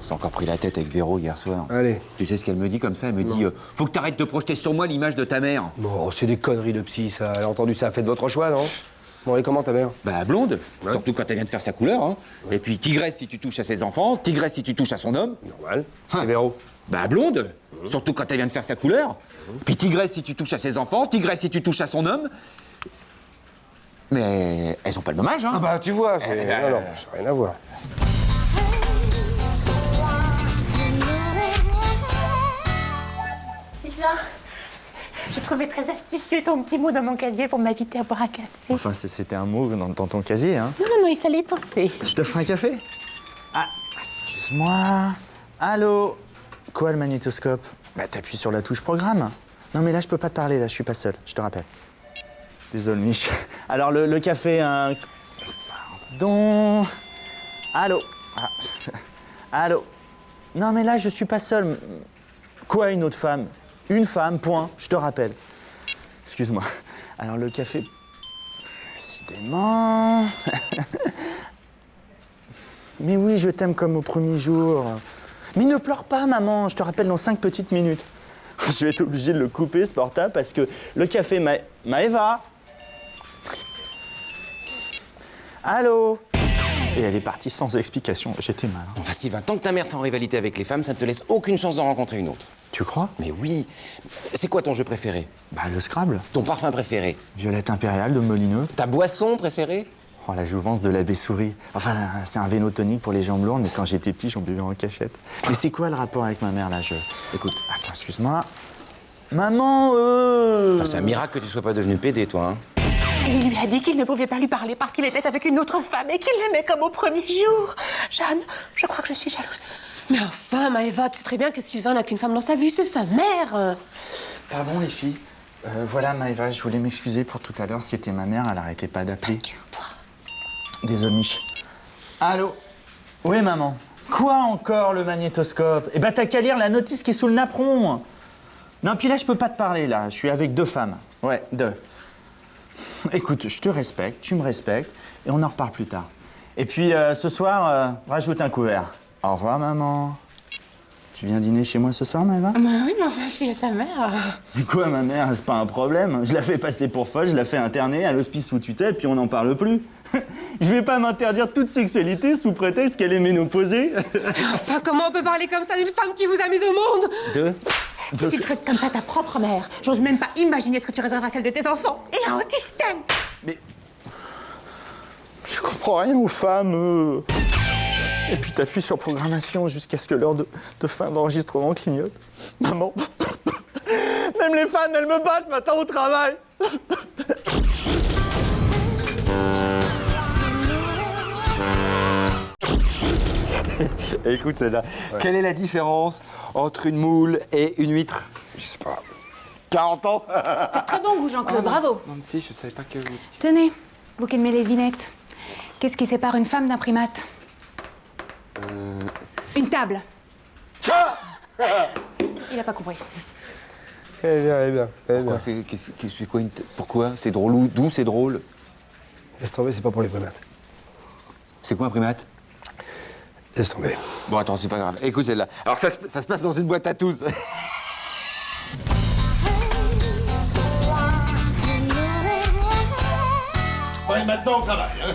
s'est encore pris la tête avec Véro hier soir. Allez. Tu sais ce qu'elle me dit comme ça? Elle me dit faut que t'arrêtes de projeter sur moi l'image de ta mère. Bon, c'est des conneries de psy, ça. Elle a entendu ça, faites votre choix, non? Bon, et comment ta mère? Bah blonde, surtout quand elle vient de faire sa couleur. Hein. Ouais. Et puis tigresse si tu touches à ses enfants, tigresse si tu touches à son homme. Normal. Et Véro? Bah blonde, surtout quand elle vient de faire sa couleur. Puis tigresse si tu touches à ses enfants, tigresse si tu touches à son homme. Mais elles ont pas le même âge, hein. Ah bah tu vois, c'est... Non, ça n'a rien à voir. Sylvain, je trouvais très astucieux ton petit mot dans mon casier pour m'inviter à boire un café. Enfin, c'était un mot dans ton casier, hein. Non, il fallait y penser. Je te ferai un café? Ah, excuse-moi. Allô? Quoi, le magnétoscope? Bah, t'appuies sur la touche programme. Non, mais là, je peux pas te parler, là, je suis pas seul, je te rappelle. Désolé, Mich. Alors, le café, un... Pardon... Allô? Ah. Allô? Non, mais là, je suis pas seul. Quoi, une autre femme? Une femme, point, je te rappelle. Excuse-moi. Alors, le café... Décidément... Mais oui, je t'aime comme au premier jour. Mais ne pleure pas, maman, je te rappelle dans 5 petites minutes. Je vais être obligé de le couper, ce portable, parce que le café Maëva. Allô? Et elle est partie sans explication. J'étais mal. Hein. Enfin, Sylvain, tant que ta mère est en rivalité avec les femmes, ça ne te laisse aucune chance d'en rencontrer une autre. Tu crois? Mais oui. C'est quoi ton jeu préféré? Bah, le Scrabble. Ton parfum préféré? Violette impériale de Molineux. Ta boisson préférée? Oh, la jouvence de l'abbé Souris. Enfin, c'est un vénotonique pour les jambes lourdes, mais quand j'étais petit, j'en buvais en cachette. Mais c'est quoi le rapport avec ma mère, là? Écoute, attends, excuse-moi. Maman, C'est un miracle que tu sois pas devenu pédé, toi, hein. Et il lui a dit qu'il ne pouvait pas lui parler parce qu'il était avec une autre femme et qu'il l'aimait comme au premier jour. Jeanne, je crois que je suis jalouse. Mais enfin, Maëva, tu sais très bien que Sylvain n'a qu'une femme dans sa vie, c'est sa mère. Pardon, les filles. Voilà, Maëva, je voulais m'excuser pour tout à l'heure. C'était ma mère, elle arrêtait pas d'appeler. Désolé, Mich. Allô? Oui, maman. Quoi encore, le magnétoscope? Eh ben, t'as qu'à lire la notice qui est sous le napperon. Non, puis là, je peux pas te parler, là. Je suis avec 2 femmes. Ouais, 2. Écoute, je te respecte, tu me respectes, et on en reparle plus tard. Et puis, ce soir, rajoute un couvert. Au revoir, maman. Tu viens dîner chez moi ce soir, Maëva? Bah oui, mais enfin, c'est ta mère. Mais quoi, ma mère? C'est pas un problème. Je la fais passer pour folle, je la fais interner à l'hospice sous tutelle, puis on n'en parle plus. Je vais pas m'interdire toute sexualité sous prétexte qu'elle est ménopausée. Enfin, comment on peut parler comme ça d'une femme qui vous amuse au monde? Si tu traites comme ça ta propre mère, j'ose même pas imaginer ce que tu réserveras à celle de tes enfants. Et un autiste. Mais... Je comprends rien aux femmes. Et puis t'appuies sur programmation jusqu'à ce que l'heure de fin d'enregistrement clignote. Maman, même les fans, elles me battent maintenant au travail. Écoute celle-là. Ouais. Quelle est la différence entre une moule et une huître? Je sais pas. 40 ans. C'est très bon goût, Jean-Claude, bravo. Non, si, je savais pas que vous... Tenez, vous qui aimez les vignettes. Qu'est-ce qui sépare une femme d'un primate? Une table. Il a pas compris. Eh bien. Pourquoi c'est quoi Pourquoi c'est drôle ou d'où c'est drôle? Laisse tomber, c'est pas pour les primates. C'est quoi un primate? Laisse tomber. Bon, attends, c'est pas grave. Écoute celle-là. Alors ça se passe dans une boîte à tous. Ouais, maintenant on travaille, hein.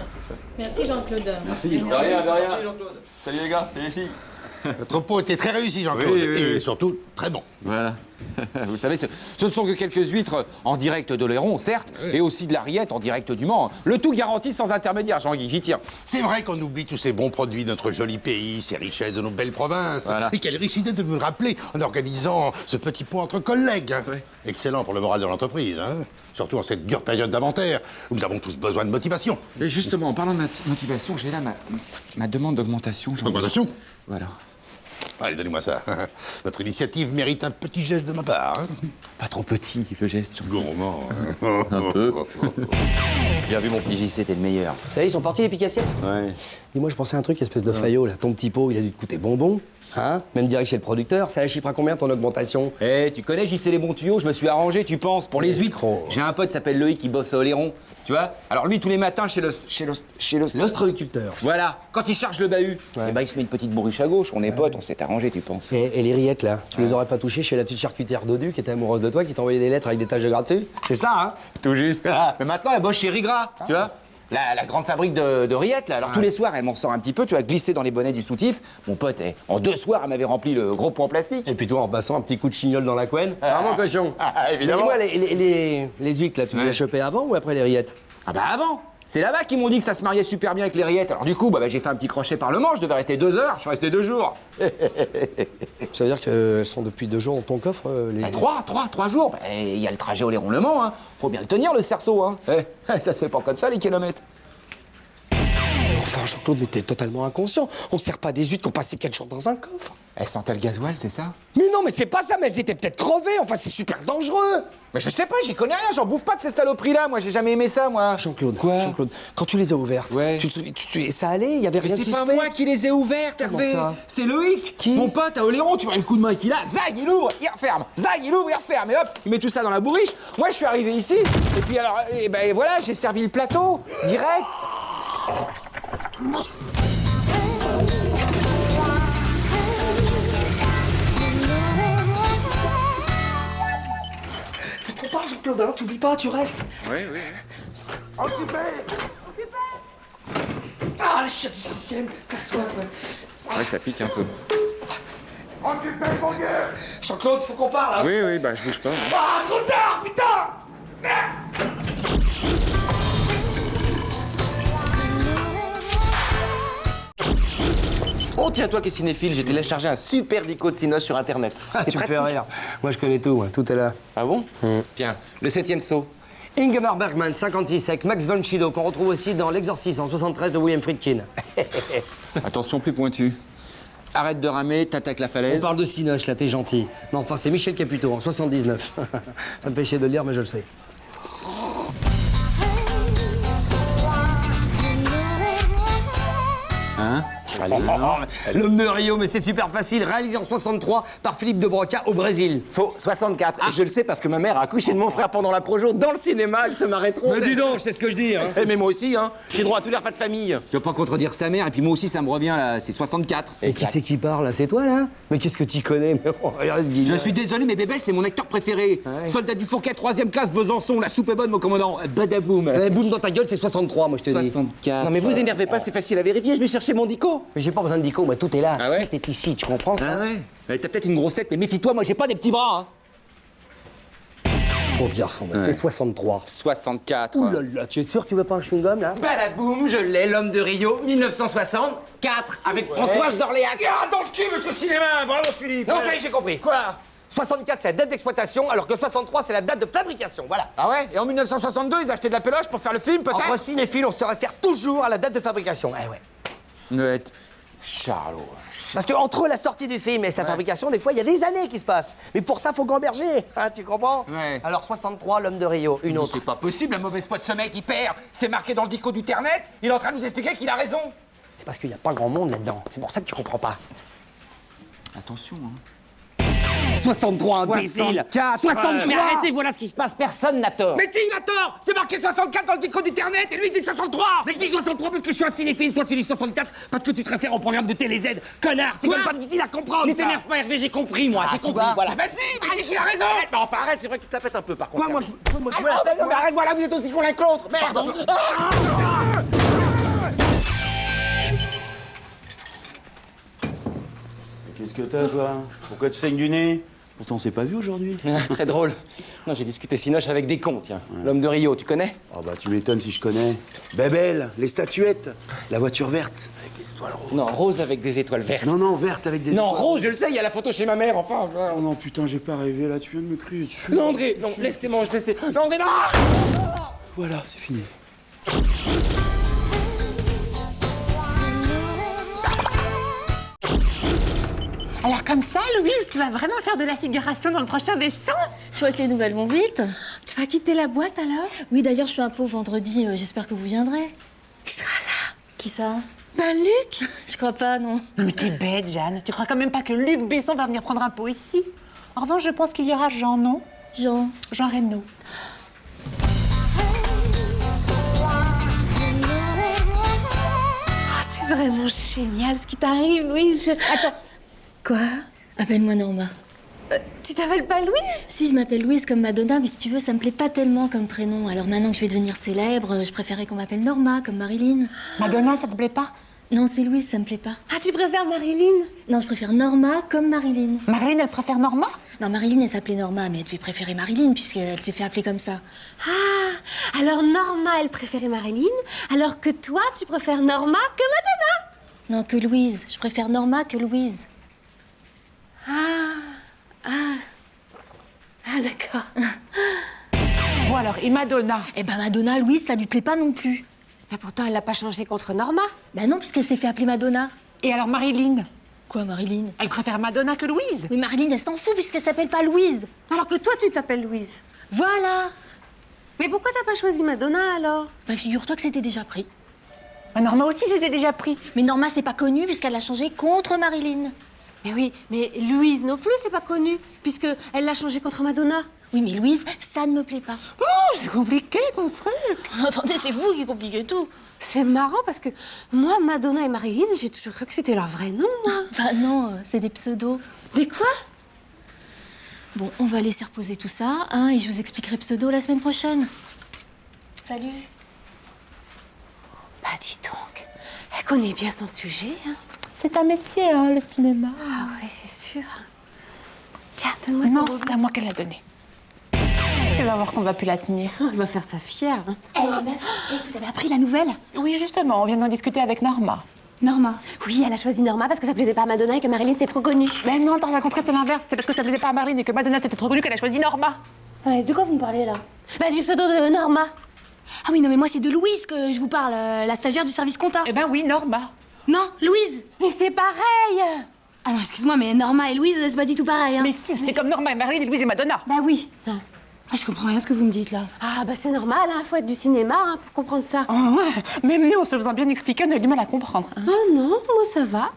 Merci, Jean-Claude. Merci. De rien. Merci, Jean-Claude. Salut les gars, salut les filles. Votre pot était très réussi, Jean-Claude, Oui. et surtout très bon. Voilà. Vous savez, ce ne sont que quelques huîtres en direct de l'Héron, certes, et aussi de la rillette en direct du Mans. Le tout garanti sans intermédiaire, Jean-Guy, j'y tiens. C'est vrai qu'on oublie tous ces bons produits de notre joli pays, ces richesses de nos belles provinces. Voilà. Et quelle riche idée de nous le rappeler en organisant ce petit pot entre collègues. Hein. Oui. Excellent pour le moral de l'entreprise, hein. Surtout en cette dure période d'inventaire, où nous avons tous besoin de motivation. Et justement, en parlant de motivation, j'ai là ma demande d'augmentation, Jean-Guy. Augmentation? Voilà. Allez, donnez-moi ça. Votre initiative mérite un petit geste de ma part. Hein. pas trop petit, le geste. Gourmand. Un peu. Bien vu, mon petit JC, t'es le meilleur. Ça y est, ils sont partis, les picassiers? Ouais. Dis-moi, je pensais à un truc, espèce de faillot, là. Ton petit pot, il a dû te coûter bonbon. Hein? Même direct chez le producteur. Ça chiffre à combien ton augmentation? Eh, tu connais JC les bons tuyaux, je me suis arrangé, tu penses, pour les huîtres. J'ai un pote qui s'appelle Loïc qui bosse à Oléron, tu vois. Alors lui, tous les matins, chez L'ostréiculteur. Voilà, quand il charge le bahut, eh ben, il se met une petite bourriche à gauche. On est potes, on s'est arrangé, tu penses. Et les rillettes, là, tu les aurais pas touchées chez la petite charcutière Dodu qui était amoureuse de toi, qui t'envoyait des lettres avec des taches de gras dessus? C'est ça, hein? Tout juste. Mais maintenant, elle bosse chez Rigra, tu vois. La grande fabrique de rillettes, là. Alors tous les soirs, elle m'en sort un petit peu, tu vois, glissé dans les bonnets du soutif. Mon pote, en 2 soirs, elle m'avait rempli le gros pot en plastique. Et puis toi, en passant un petit coup de chignol dans la couenne. Vraiment cochon. Évidemment. Mais dis-moi, les huîtres, là, tu les as chopées avant ou après les rillettes? Ah bah avant. C'est là-bas qu'ils m'ont dit que ça se mariait super bien avec les rillettes. Alors du coup, j'ai fait un petit crochet par le manche, je devais rester 2 heures, je suis resté 2 jours. Ça veut dire qu'elles sont depuis 2 jours dans ton coffre, les... 3 jours. Il y a le trajet Oléron-Le Mans, hein. Faut bien le tenir, le cerceau, hein. Ça se fait pas comme ça, les kilomètres. Enfin, Jean-Claude, mais t'es totalement inconscient. On sert pas des huîtres qui ont passé 4 jours dans un coffre. Elles sentaient le gasoil, c'est ça? Mais non, mais c'est pas ça, mais elles étaient peut-être crevées. Enfin, c'est super dangereux. Mais je sais pas, j'y connais rien, j'en bouffe pas de ces saloperies-là, moi j'ai jamais aimé ça, moi. Jean-Claude, Quoi? Jean-Claude, quand tu les as ouvertes, Ouais. tu te souviens, ça allait, il y avait rien de Mais c'est pas suspect. moi qui les ai ouvertes, Comment Hervé. ça? C'est Loïc, Qui? mon pote à Oléron, tu vois le coup de main qu'il a, zag, il ouvre, il referme, zag, il ouvre, il referme, et hop, il met tout ça dans la bourriche. Moi je suis arrivé ici, et puis alors, voilà, j'ai servi le plateau, direct. Faut qu'on parle, Jean-Claude, hein, t'oublies pas, tu restes. Oui. Ah, les chiottes du 6ème, casse-toi, toi. C'est vrai que ça pique un peu. Jean-Claude, faut qu'on parle, hein. Oui, je bouge pas. Ah, trop tard, putain. Oh, tiens, toi qui es cinéphile, j'ai téléchargé un super dico de Cinoche sur Internet. Ah, C'est tu me fais pratique. rire. Moi, je connais tout, moi. Tout est là. Ah bon? Tiens, le 7e saut. Ingemar Bergman, 56, avec Max von Sydow, qu'on retrouve aussi dans L'Exorciste en 73 de William Friedkin. Attention, plus pointu. Arrête de ramer, t'attaques la On falaise. parle de Cinoche, là, t'es gentil. Mais enfin, c'est Michel Caputo, en 79. Ça me fait chier de le lire, mais je le sais. Hein? L'homme de Rio, mais c'est super facile, réalisé en 63 par Philippe de Broca au Brésil. Faux, 64. Et je le sais parce que ma mère a accouché de mon frère pendant la Projo dans le cinéma, elle se marrait trop. Mais dis donc, je sais ce que je dis, hein. Eh, mais moi aussi, hein. J'ai droit à tous les repas de famille. Tu vas pas contredire sa mère, et puis moi aussi ça me revient là, c'est 64. Et qui c'est qui parle, là? C'est toi, là? Mais qu'est-ce que t'y connais? Mais oh, regarde ce Je guignol. suis désolé, mais Bébel, c'est mon acteur préféré. Soldat du Fourquet, 3e classe, Besançon, la soupe est bonne, mon commandant. Badaboum. Eh, boum dans ta gueule, c'est 63, moi, je te dis. 64. Non mais vous énervez pas, c'est facile à vérifier, je vais chercher mon dico. Mais j'ai pas besoin de dico, moi, tout est là. Ah ouais? Tout est ici, tu comprends ça? Ah ouais? T'as peut-être une grosse tête, mais méfie-toi, moi j'ai pas des petits bras. Pauvre garçon, mais c'est 63. 64. Ouh là là, tu es sûr que tu veux pas un chewing-gum, là? Badaboum, je l'ai, l'homme de Rio, 1964, avec Françoise d'Orléac. Ah, dans le cul, monsieur cinéma. Bravo, Philippe. Non, ça y est, j'ai compris. Quoi? 64, c'est la date d'exploitation, alors que 63, c'est la date de fabrication, voilà. Ah ouais? Et en 1962, ils achetaient de la péloche pour faire le film, peut-être? Entre cinéphiles, on se réfère toujours à la date de fabrication. Eh ouais. Net. Charlot. Parce que entre la sortie du film et sa fabrication, des fois, il y a des années qui se passent. Mais pour ça, faut gamberger, hein, tu comprends? Ouais. Alors 63, l'homme de Rio, une Mais autre. c'est pas possible, la mauvaise foi de ce mec, il perd. C'est marqué dans le dico du Ternet, il est en train de nous expliquer qu'il a raison. C'est parce qu'il n'y a pas grand monde là-dedans. C'est pour ça que tu comprends pas. Attention, hein. 63, imbécile. 64. 63. Mais arrêtez, voilà ce qui se passe, personne n'a tort. Mais il a tort. C'est marqué 64 dans le dico du Ternet et lui il dit 63. Mais je dis 63 parce que je suis un cinéphile, toi tu dis 64 parce que tu te réfères au programme de TéléZ. Connard, c'est Quoi? même pas difficile à comprendre. Mais ça. t'énerve pas, Hervé, j'ai compris, moi, j'ai tu compris, vois. voilà. Vas-y, mais dis qu'il a raison. Arrête, mais enfin, arrête, c'est vrai que tu te la pètes un peu, par contre. Quoi, moi je me la Ah, non, mais arrête, voilà, vous êtes aussi con l'un que l'autre, merde. Qu'est-ce que t'as, toi? Pourquoi tu saignes du nez? Pourtant, on s'est pas vu aujourd'hui. Très drôle. Non, j'ai discuté Cinoche avec des cons, tiens. L'homme de Rio, tu connais? Oh bah, tu m'étonnes si je connais. Bébel, les statuettes, la voiture verte, avec les étoiles roses. Non, rose avec des étoiles vertes. Non, non, verte avec des Non, étoiles rose, je le sais, il y a la photo chez ma mère, enfin. Oh non, putain, j'ai pas rêvé, là, tu viens de me crier dessus. Non, André, non, laisse tes manches, laisse tes... Non, André, non. Voilà, c'est fini. Alors comme ça, Louise, tu vas vraiment faire de la figuration dans le prochain vaisseau? Je vois que les nouvelles vont vite. Tu vas quitter la boîte alors? Oui, d'ailleurs, je suis un peu au vendredi. J'espère que vous viendrez. Qui sera là? Qui ça? Ben Luc. Je crois pas, non. Non mais t'es bête, Jeanne. Tu crois quand même pas que Luc Besson va venir prendre un pot ici? En revanche, je pense qu'il y aura Jean, non? Jean. Jean Reno. C'est vraiment génial ce qui t'arrive, Louise. Attends. Quoi? Appelle-moi Norma. Tu t'appelles pas Louise? Si, je m'appelle Louise comme Madonna, mais si tu veux, ça me plaît pas tellement comme prénom. Alors maintenant que je vais devenir célèbre, je préférais qu'on m'appelle Norma, comme Marilyn. Madonna, ça te plaît pas? Non, c'est Louise, ça me plaît pas. Ah, tu préfères Marilyn? Non, je préfère Norma comme Marilyn. Marilyn, elle préfère Norma? Non, Marilyn, elle s'appelait Norma, mais elle devait préférer Marilyn, puisqu'elle s'est fait appeler comme ça. Ah, alors Norma, elle préférait Marilyn, alors que toi, tu préfères Norma que Madonna? Non, que Louise. Je préfère Norma que Louise. Ah, d'accord. Bon alors, et Madonna? Eh ben, Madonna, Louise, ça lui plaît pas non plus. Mais pourtant, elle l'a pas changé contre Norma. Ben non, puisqu'elle s'est fait appeler Madonna. Et alors Marilyn? Quoi, Marilyn? Elle préfère Madonna que Louise? Mais Marilyn, elle s'en fout, puisqu'elle s'appelle pas Louise. Alors que toi, tu t'appelles Louise. Voilà. Mais pourquoi t'as pas choisi Madonna, alors? Ben, figure-toi que c'était déjà pris. Mais Norma aussi, c'était déjà pris. Mais Norma, c'est pas connu, puisqu'elle l'a changé contre Marilyn. Mais oui, mais Louise non plus, c'est pas connu, puisque elle l'a changé contre Madonna. Oui, mais Louise, ça ne me plaît pas. Oh, c'est compliqué ton truc. Attendez, c'est vous qui compliquez tout. C'est marrant parce que moi, Madonna et Marilyn, j'ai toujours cru que c'était leur vrai nom, moi. Bah non, c'est des pseudos. Des quoi? Bon, on va laisser reposer tout ça, hein, et je vous expliquerai pseudo la semaine prochaine. Salut. Bah dis donc, elle connaît bien son sujet, hein. C'est un métier, hein, le cinéma. Ah ouais, c'est sûr. Tiens, donne-moi Non, ça. c'est à moi qu'elle l'a donné. Tu vas voir qu'on va plus la tenir. Elle va faire ça fière, hein. Eh les meufs, vous avez appris la nouvelle? Oui, justement, on vient d'en discuter avec Norma. Norma. Oui, elle a choisi Norma parce que ça plaisait pas à Madonna et que Marilyn c'était trop connu. Mais non, t'as rien compris, c'est l'inverse. C'est parce que ça plaisait pas à Marilyn et que Madonna c'était trop connu qu'elle a choisi Norma. Ouais, de quoi vous me parlez là? Bah du pseudo de Norma. Ah oui, non, mais moi c'est de Louise que je vous parle, la stagiaire du service compta. Eh ben oui, Norma. Non, Louise. Mais c'est pareil. Ah non, excuse-moi, mais Norma et Louise, c'est pas du tout pareil, hein. Mais si, c'est comme Norma et Marilyn et Louise et Madonna. Bah oui. Ah, je comprends rien ce que vous me dites là. Ah bah c'est normal, hein, faut être du cinéma hein, pour comprendre ça. Oh, ouais. Même nous, en se le faisant bien expliquer, on a eu du mal à comprendre. Hein. Oh non, moi ça va.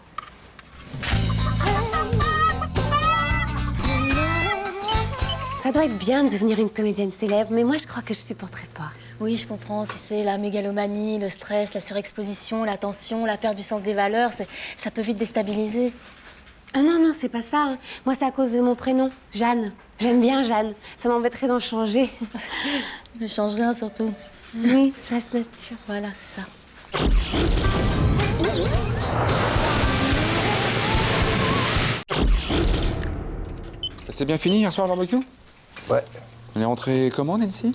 Ça doit être bien de devenir une comédienne célèbre, mais moi je crois que je supporterais pas. Oui, je comprends, tu sais, la mégalomanie, le stress, la surexposition, la tension, la perte du sens des valeurs, ça peut vite déstabiliser. Ah non, non, c'est pas ça. Hein. Moi c'est à cause de mon prénom, Jeanne. J'aime bien Jeanne. Ça m'embêterait d'en changer. Ne change rien surtout. Oui, je reste nature. Voilà, c'est ça. Ça s'est bien fini hier soir le barbecue? Ouais. On est rentré comment, Nancy?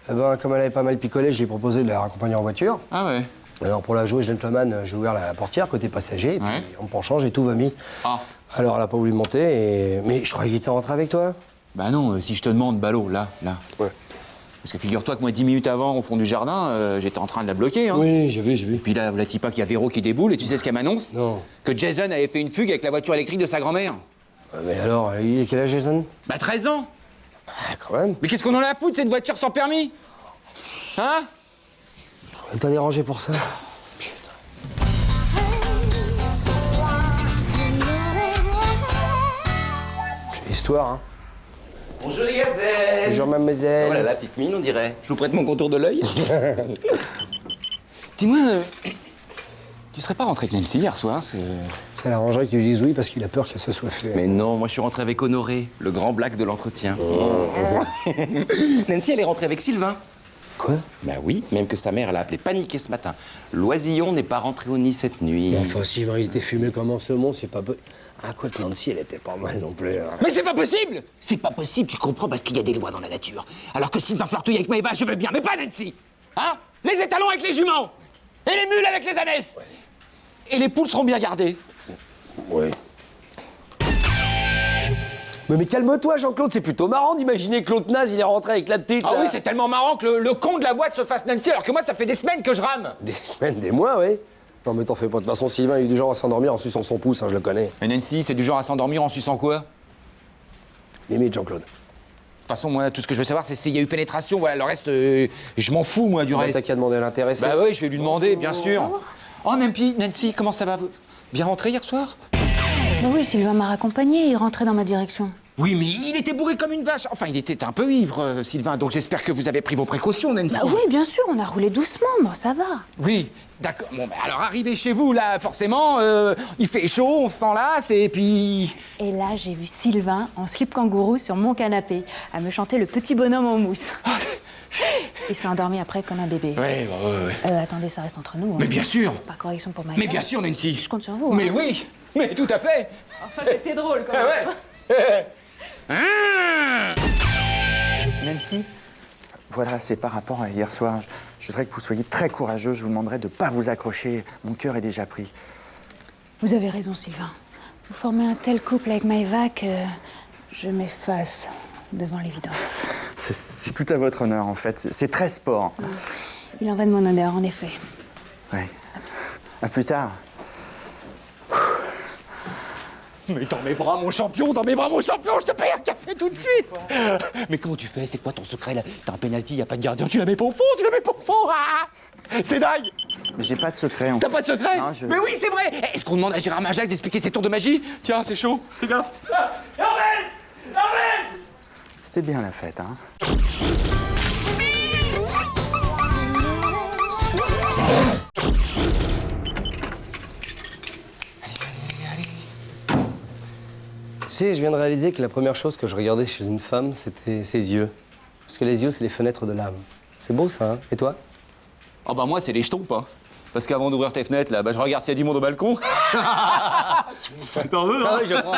Eh ben, comme elle avait pas mal picolé, j'ai proposé de la raccompagner en voiture. Ah ouais. Alors, pour la jouer gentleman, j'ai ouvert la portière côté passager, et puis Ouais. en me penchant, j'ai tout vomi. Ah. Alors, elle a pas voulu monter, mais je croyais qu'il était rentré avec toi. Bah non, si je te demande, ballot, là. Ouais. Parce que figure-toi que moi, 10 minutes avant, au fond du jardin, j'étais en train de la bloquer, hein. Oui, j'ai vu. Et puis là, voilà pas qu'il y a Véro qui déboule, et tu sais ce qu'elle m'annonce? Non. Que Jason avait fait une fugue avec la voiture électrique de sa grand-mère. Mais alors, il est quel âge, Jason? Bah 13 ans. Ah, quand même. Mais qu'est-ce qu'on en a à foutre, cette voiture sans permis? Hein? Elle t'a dérangé pour ça? C'est l'histoire, hein. Bonjour les gazelles. Bonjour, mademoiselle. Voilà la petite mine, on dirait. Je vous prête mon contour de l'œil. Dis-moi, tu serais pas rentré avec Nancy hier soir? Ça l'arrangerait que tu dises oui parce qu'il a peur qu'elle se soit fait. Mais non, moi je suis rentré avec Honoré, le grand black de l'entretien. Nancy, elle est rentrée avec Sylvain. Quoi? Bah oui, même que sa mère, elle a appelé paniqué ce matin. Loisillon n'est pas rentré au nid cette nuit. Mais enfin, Sylvain, il était fumé comme un saumon, c'est pas... Ah, quoi que Nancy, elle était pas mal non plus. Hein. Mais c'est pas possible! C'est pas possible, tu comprends, parce qu'il y a des lois dans la nature. Alors que Sylvain flirtouille avec Maëva, je veux bien, mais pas Nancy! Hein? Les étalons avec les juments! Et les mules avec les ânesses! Et les poules seront bien gardées. Ouais. Mais calme-toi, Jean-Claude, c'est plutôt marrant d'imaginer Claude Naze, il est rentré avec la petite. Ah là. oui, c'est tellement marrant que le con de la boîte se fasse Nancy, alors que moi, ça fait des semaines que je rame. Des semaines, des mois, oui. Non, mais t'en fais pas. De toute façon, Sylvain, il est du genre à s'endormir en suçant son pouce, hein, je le connais. Et Nancy, c'est du genre à s'endormir en suçant quoi? Limite, Jean-Claude. De toute façon, moi, tout ce que je veux savoir, c'est s'il y a eu pénétration. Voilà, le reste, je m'en fous, moi, du Bah, reste. t'as qu'à demander à l'intéressé. Bah oui, je vais lui demander, bien sûr. Oh, Nancy, comment ça va? Bien rentré hier soir? Bah oui, Sylvain m'a raccompagné, il rentrait dans ma direction. Oui, mais il était bourré comme une vache. Enfin, il était un peu ivre, Sylvain. Donc j'espère que vous avez pris vos précautions, Nancy. Bah oui, bien sûr, on a roulé doucement, bon, ça va. Oui, d'accord. Bon, bah, alors arrivez chez vous, là, forcément, il fait chaud, on se s'enlace, et puis... Et là, j'ai vu Sylvain en slip kangourou sur mon canapé, à me chanter le petit bonhomme en mousse. Il s'est endormi après comme un bébé. Ouais. Attendez, ça reste entre nous. Hein. Mais bien sûr. Pas correction pour ma Mais bien sûr, Nancy. Je compte sur vous. Mais hein. oui, mais tout à fait. Enfin, c'était drôle, quand même. Ouais. Nancy, voilà, c'est par rapport à hier soir. Je voudrais que vous soyez très courageux. Je vous demanderai de ne pas vous accrocher. Mon cœur est déjà pris. Vous avez raison, Sylvain. Vous formez un tel couple avec Maëva que je m'efface devant l'évidence. C'est tout à votre honneur, en fait. C'est très sport. Il en va de mon honneur, en effet. Ouais. À plus tard. Mais dans mes bras, mon champion, je te paye un café tout de suite. Mais comment tu fais? C'est quoi ton secret, là? T'as un penalty, y a pas de gardien, tu la mets pas au fond, Ah, c'est dingue. J'ai pas de secret. T'as pas de secret? Non, Mais oui, c'est vrai. Est-ce qu'on demande à Gérard Majac d'expliquer ses tours de magie? Tiens, c'est chaud, fais gaffe. C'était bien la fête, hein. Tu sais, je viens de réaliser que la première chose que je regardais chez une femme, c'était ses yeux. Parce que les yeux, c'est les fenêtres de l'âme. C'est beau, ça, hein? Et toi? Oh bah moi, c'est les jetons, pas. Parce qu'avant d'ouvrir tes fenêtres, là, je regarde s'il y a du monde au balcon. T'en veux, non? Ah oui, je prends.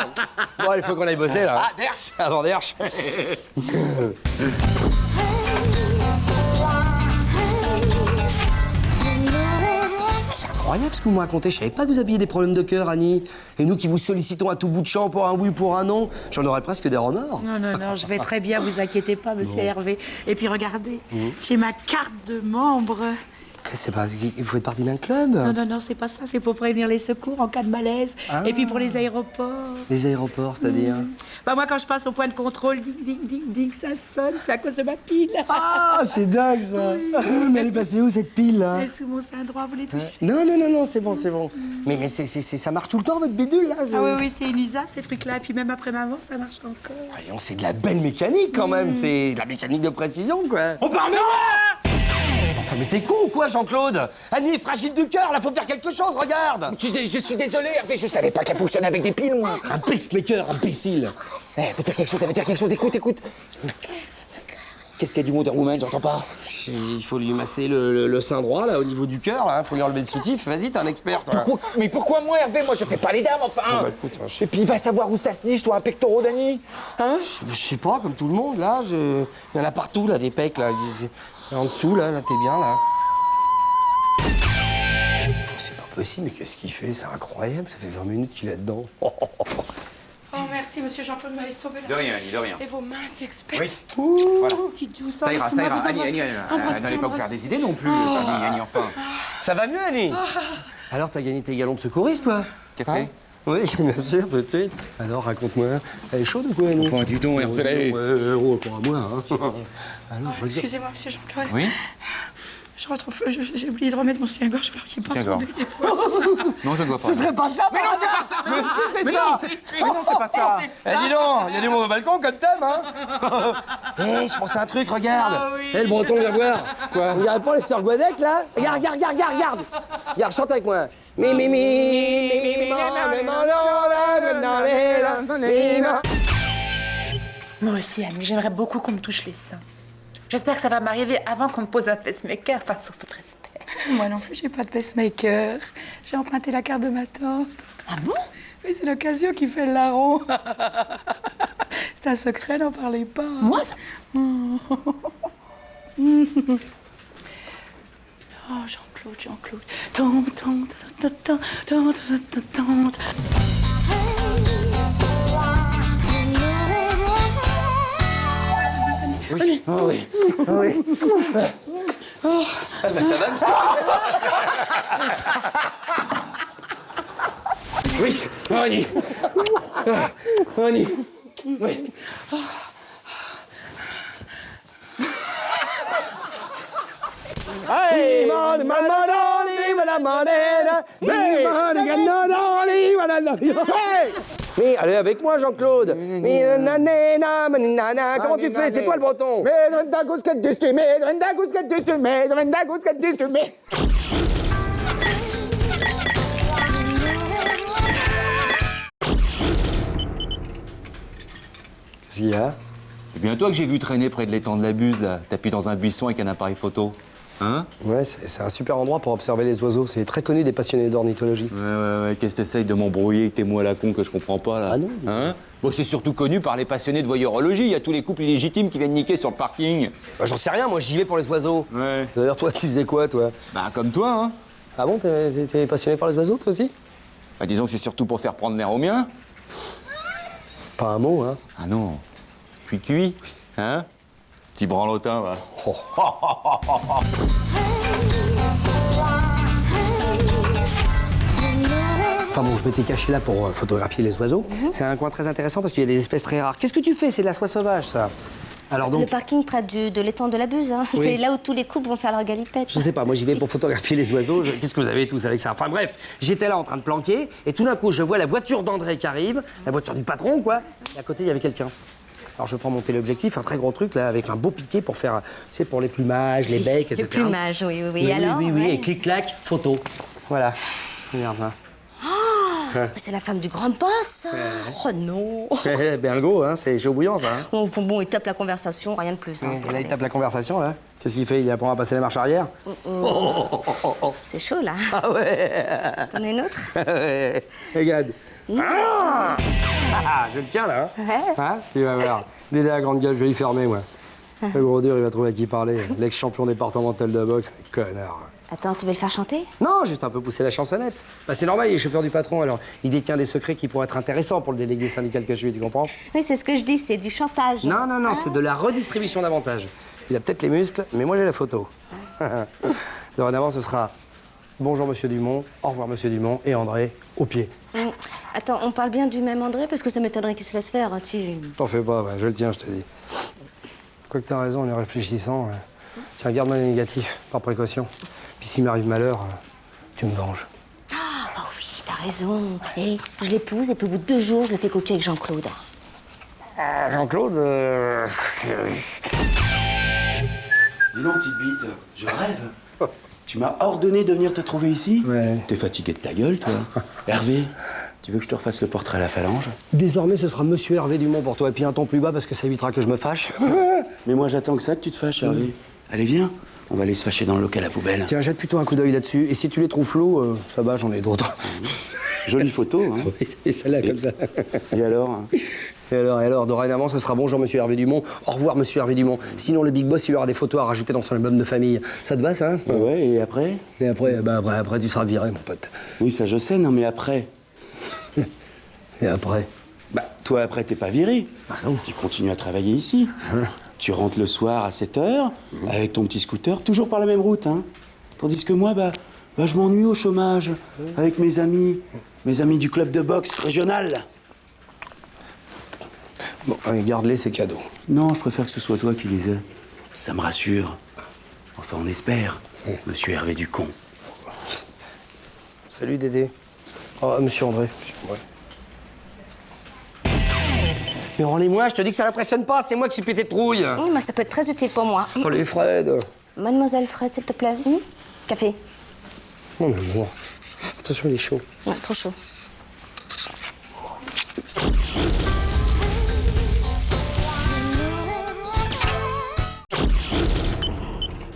Bon, il faut qu'on aille bosser, là. Ah, Derche. Avant Derche. C'est incroyable ce que vous me racontez. Je savais pas que vous aviez des problèmes de cœur, Annie. Et nous qui vous sollicitons à tout bout de champ pour un oui ou pour un non, j'en aurais presque des remords. Non, je vais très bien, vous inquiétez pas, monsieur Hervé. Et puis regardez, j'ai ma carte de membre. C'est pas... Vous faites partie d'un club? Non, c'est pas ça, c'est pour prévenir les secours en cas de malaise. Ah. Et puis pour les aéroports. Les aéroports, c'est-à-dire? Bah moi, quand je passe au point de contrôle, ding, ça sonne, c'est à cause de ma pile. Ah, c'est dingue, ça. Mais elle est passée où, cette pile, là? Et sous mon sein droit, vous les touchez? Non, c'est bon. Mais ça marche tout le temps, votre bidule, là? Ah oui, c'est inusable, ces trucs-là. Et puis même après ma mort, ça marche encore. Voyons, c'est de la belle mécanique, quand même. C'est de la mécanique de précision, quoi. On parle de moi! Enfin, mais t'es con ou quoi, Jean-Claude? Annie est fragile du cœur, là, faut faire quelque chose, regarde! Je suis désolé, Hervé, je savais pas qu'elle fonctionnait avec des piles, moi. Un pacemaker, imbécile! Faut dire quelque chose, écoute. Qu'est-ce qu'il y a du Wonder Woman, j'entends pas. Il faut lui masser le sein droit, là, au niveau du cœur, là. Faut lui enlever le soutif. Vas-y, t'es un expert, toi. Mais pourquoi moi, Hervé? Moi, je fais pas les dames, enfin. Bah, écoute, Et puis, va savoir où ça se niche, toi, un pectoral d'Annie. Hein? Je sais pas, comme tout le monde, là. Il y en a partout, là, des pecs, là. En dessous, là, t'es bien, là. C'est pas possible, mais qu'est-ce qu'il fait? C'est incroyable, ça fait 20 minutes qu'il est dedans. Oh, merci, monsieur Jean-Claude, m'avez sauvé la... De rien, Annie, de rien. Et vos mains si expertes. Oui. Voilà. Si doux, Ça ira. Annie, n'allez pas vous faire des idées non plus. Annie, enfin. Ça va mieux, Annie? Alors, t'as gagné tes galons de secouriste, toi? Café? Oui, bien sûr, tout de suite. Alors, raconte-moi. Elle est chaude ou quoi, Annie? Enfin, dis donc, Hervé. Pour moi, hein. Alors, vas-y. Excusez-moi, monsieur Jean-Claude. Oui? Je retrouve... J'ai oublié de remettre mon soutien-gorge, alors qu'il est pas Soutien-gorge. tombé des fois. Non, je ne vois pas. Ce serait pas ça, Mais non, c'est pas ça! Mais si, c'est Mais ça! non, Mais non, c'est pas ça! Eh, dis donc, il y a du monde au balcon comme thème, hein? Eh, je pense à un truc, regarde! Eh, le breton, viens voir! Quoi? On dirait pas les sœurs Guadec, là? Regarde! Regarde, chante avec moi! Moi aussi, Annie, j'aimerais beaucoup qu'on me touche les seins. J'espère que ça va m'arriver avant qu'on me pose un pacemaker, enfin, sauf votre respect. Moi non plus, j'ai pas de pacemaker. J'ai emprunté la carte de ma tante. Ah bon? Oui, c'est l'occasion qui fait le larron. C'est un secret, n'en parlez pas. Moi, ça... Oh, Jean-Claude. Tante. Oui. Oh oui. Oh. Ah, bah, ça va. Oui, Annie. Annie. Oui. Hey, mais allez avec moi, Jean-Claude. Comment tu fais? C'est quoi le breton? Qu'est-ce qu'il y a? C'est bien toi que j'ai vu traîner près de l'étang de la Buse, là, tapis dans un buisson avec un appareil photo. Hein? Ouais, c'est un super endroit pour observer les oiseaux. C'est très connu des passionnés d'ornithologie. Ouais, qu'est-ce que t'essayes de m'embrouiller avec tes mots à la con que je comprends pas, là? Ah non? Hein? Bon, c'est surtout connu par les passionnés de voyeurologie. Il y a tous les couples illégitimes qui viennent niquer sur le parking. Bah, j'en sais rien, moi j'y vais pour les oiseaux. Ouais. D'ailleurs, toi, tu faisais quoi, toi? Bah, comme toi, hein? Ah bon, t'es passionné par les oiseaux, toi aussi? Bah, disons que c'est surtout pour faire prendre l'air aux miens. Pas un mot, hein? Ah non. Cuit, hein? Petit branlotin, va. Oh. Enfin bon, je m'étais caché là pour photographier les oiseaux. C'est un coin très intéressant parce qu'il y a des espèces très rares. Qu'est-ce que tu fais? C'est de la soie sauvage, ça. Alors donc... Le parking près de l'étang de la Buse, hein. Oui. C'est là où tous les couples vont faire leur galipette. Je sais pas, moi j'y vais pour photographier les oiseaux. Qu'est-ce que vous avez tous avec ça? Enfin bref, j'étais là en train de planquer et tout d'un coup je vois la voiture d'André qui arrive, la voiture du patron quoi. Et à côté il y avait quelqu'un. Alors je prends mon téléobjectif, un très gros truc là avec un beau piqué pour faire, tu sais, pour les plumages, les becs, etc. Le plumage, oui. Oui, Alors, oui, ouais. et clic-clac, photo. Voilà. Regarde là. C'est la femme du grand boss. Oh non. Bien go, hein, c'est chaud bouillant ça. Hein. Bon, il tape la conversation, rien de plus. Hein, Et là il tape la conversation là. Qu'est-ce qu'il fait? Il apprend à passer la marche arrière. C'est chaud là. Ah ouais. T'en as une autre? Ouais. Regarde. Je le tiens là. Hein, Ouais. hein, tu vas voir. Déjà la grande gueule, je vais y fermer moi. Le gros dur, il va trouver à qui parler. L'ex-champion départemental de boxe, connard. Attends, tu veux le faire chanter? Non, juste un peu pousser la chansonnette. Bah, c'est normal, il est chauffeur du patron, alors il détient des secrets qui pourraient être intéressants pour le délégué syndical que je suis, tu comprends? Oui, c'est ce que je dis, c'est du chantage. Non, c'est de la redistribution d'avantages. Il a peut-être les muscles, mais moi j'ai la photo. Dorénavant, ce sera bonjour Monsieur Dumont, au revoir Monsieur Dumont et André au pied. Attends, on parle bien du même André, parce que ça m'étonnerait qu'il se laisse faire. Hein, T'en fais pas, ouais, je le tiens, je te dis. Quoique t'as raison, en y réfléchissant. Tiens, garde-moi les négatifs, par précaution. Puis s'il m'arrive malheur, tu me venges. Oh oui, t'as raison. Et je l'épouse, et puis au bout de 2 jours, je le fais coacher avec Jean-Claude. Jean-Claude, Dis donc, petite bite, je rêve. Tu m'as ordonné de venir te trouver ici? Ouais. T'es fatigué de ta gueule, toi. Hervé, tu veux que je te refasse le portrait à la phalange? désormais, ce sera Monsieur Hervé Dumont pour toi, et puis un ton plus bas parce que ça évitera que je me fâche. Mais moi, j'attends que ça, que tu te fâches, Hervé. Allez, viens. On va aller se fâcher dans le local à poubelle. Tiens, jette plutôt un coup d'œil là-dessus. Et si tu les trouves flous, ça va, j'en ai d'autres. Jolie photo, hein? Oui, c'est celle-là, comme ça. Et alors, hein? Et alors, dorénavant, ce sera bonjour Monsieur Hervé Dumont, au revoir Monsieur Hervé Dumont. Sinon, le Big Boss, il aura des photos à rajouter dans son album de famille. Ça te va, ça? Ouais, et après? Et après, tu seras viré, mon pote. Oui, ça je sais, non, mais après? Et après? Bah, toi, après, t'es pas viré. Ah non. Tu continues à travailler ici. Tu rentres le soir à 7h, avec ton petit scooter, toujours par la même route, hein. Tandis que moi, je m'ennuie au chômage, avec mes amis du club de boxe régional. Bon, allez, garde-les, c'est cadeau. Non, je préfère que ce soit toi qui les aies. Ça me rassure. Enfin, on espère. Monsieur Hervé Ducon. Salut, Dédé. Oh, Monsieur André. Mais rends-les-moi, je te dis que ça l'impressionne pas, c'est moi qui suis pété de trouille. Oui, mais ça peut être très utile pour moi. Oh, les Fred. Mademoiselle Fred, s'il te plaît. Café. Oh, mais bon. Attention, il est chaud. Ouais, trop chaud.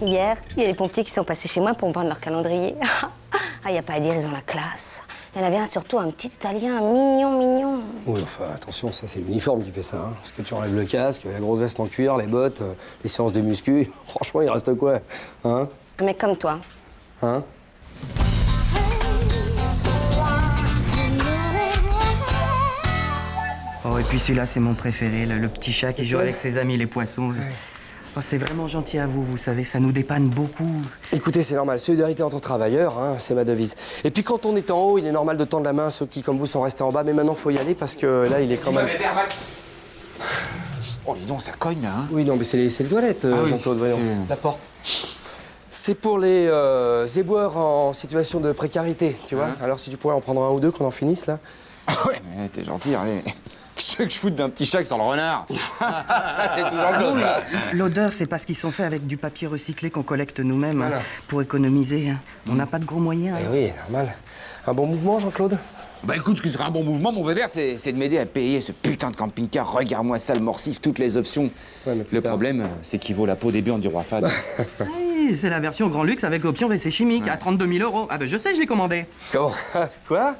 Hier, il y a les pompiers qui sont passés chez moi pour me vendre leur calendrier. Ah, il n'y a pas à dire, ils ont la classe. Il y en avait un surtout, un petit Italien, mignon. Oui, enfin, attention, ça, c'est l'uniforme qui fait ça. Hein. Parce que tu enlèves le casque, la grosse veste en cuir, les bottes, les séances de muscu. Franchement, il reste quoi? Hein? Un mec comme toi. Hein? Oh, et puis celui-là, c'est mon préféré, le petit chat qui joue avec ses amis, les poissons. Oh, c'est vraiment gentil à vous, vous savez, ça nous dépanne beaucoup. Écoutez, c'est normal. Solidarité entre travailleurs, hein, c'est ma devise. Et puis quand on est en haut, il est normal de tendre la main à ceux qui, comme vous, sont restés en bas. Mais maintenant, faut y aller parce que là, il est quand même... Oh, dis donc, ça cogne, là, hein. Oui, non, mais c'est les toilettes, Jean-Claude, voyons. La porte. C'est pour les éboueurs en situation de précarité, tu vois. Alors si tu pourrais en prendre un ou deux, qu'on en finisse, là. Ah ouais, mais t'es gentil, allez. Qu'est-ce que je fous d'un petit chat sur le renard? Ça, c'est tout Jean-Claude, ça. L'odeur, c'est parce qu'ils sont faits avec du papier recyclé qu'on collecte nous-mêmes Voilà. pour économiser. On n'a pas de gros moyens. Eh oui, normal. Un bon mouvement, Jean-Claude? Bah écoute, ce qui serait un bon mouvement, mon Védère, c'est de m'aider à payer ce putain de camping-car. Regarde-moi ça, le morsif, toutes les options. Ouais, mais le problème, c'est qu'il vaut la peau des burnes du roi Fad. Oui, c'est la version grand luxe avec option WC chimique à 32 000 €. Ah ben je sais, je l'ai commandé. Comment? Quoi?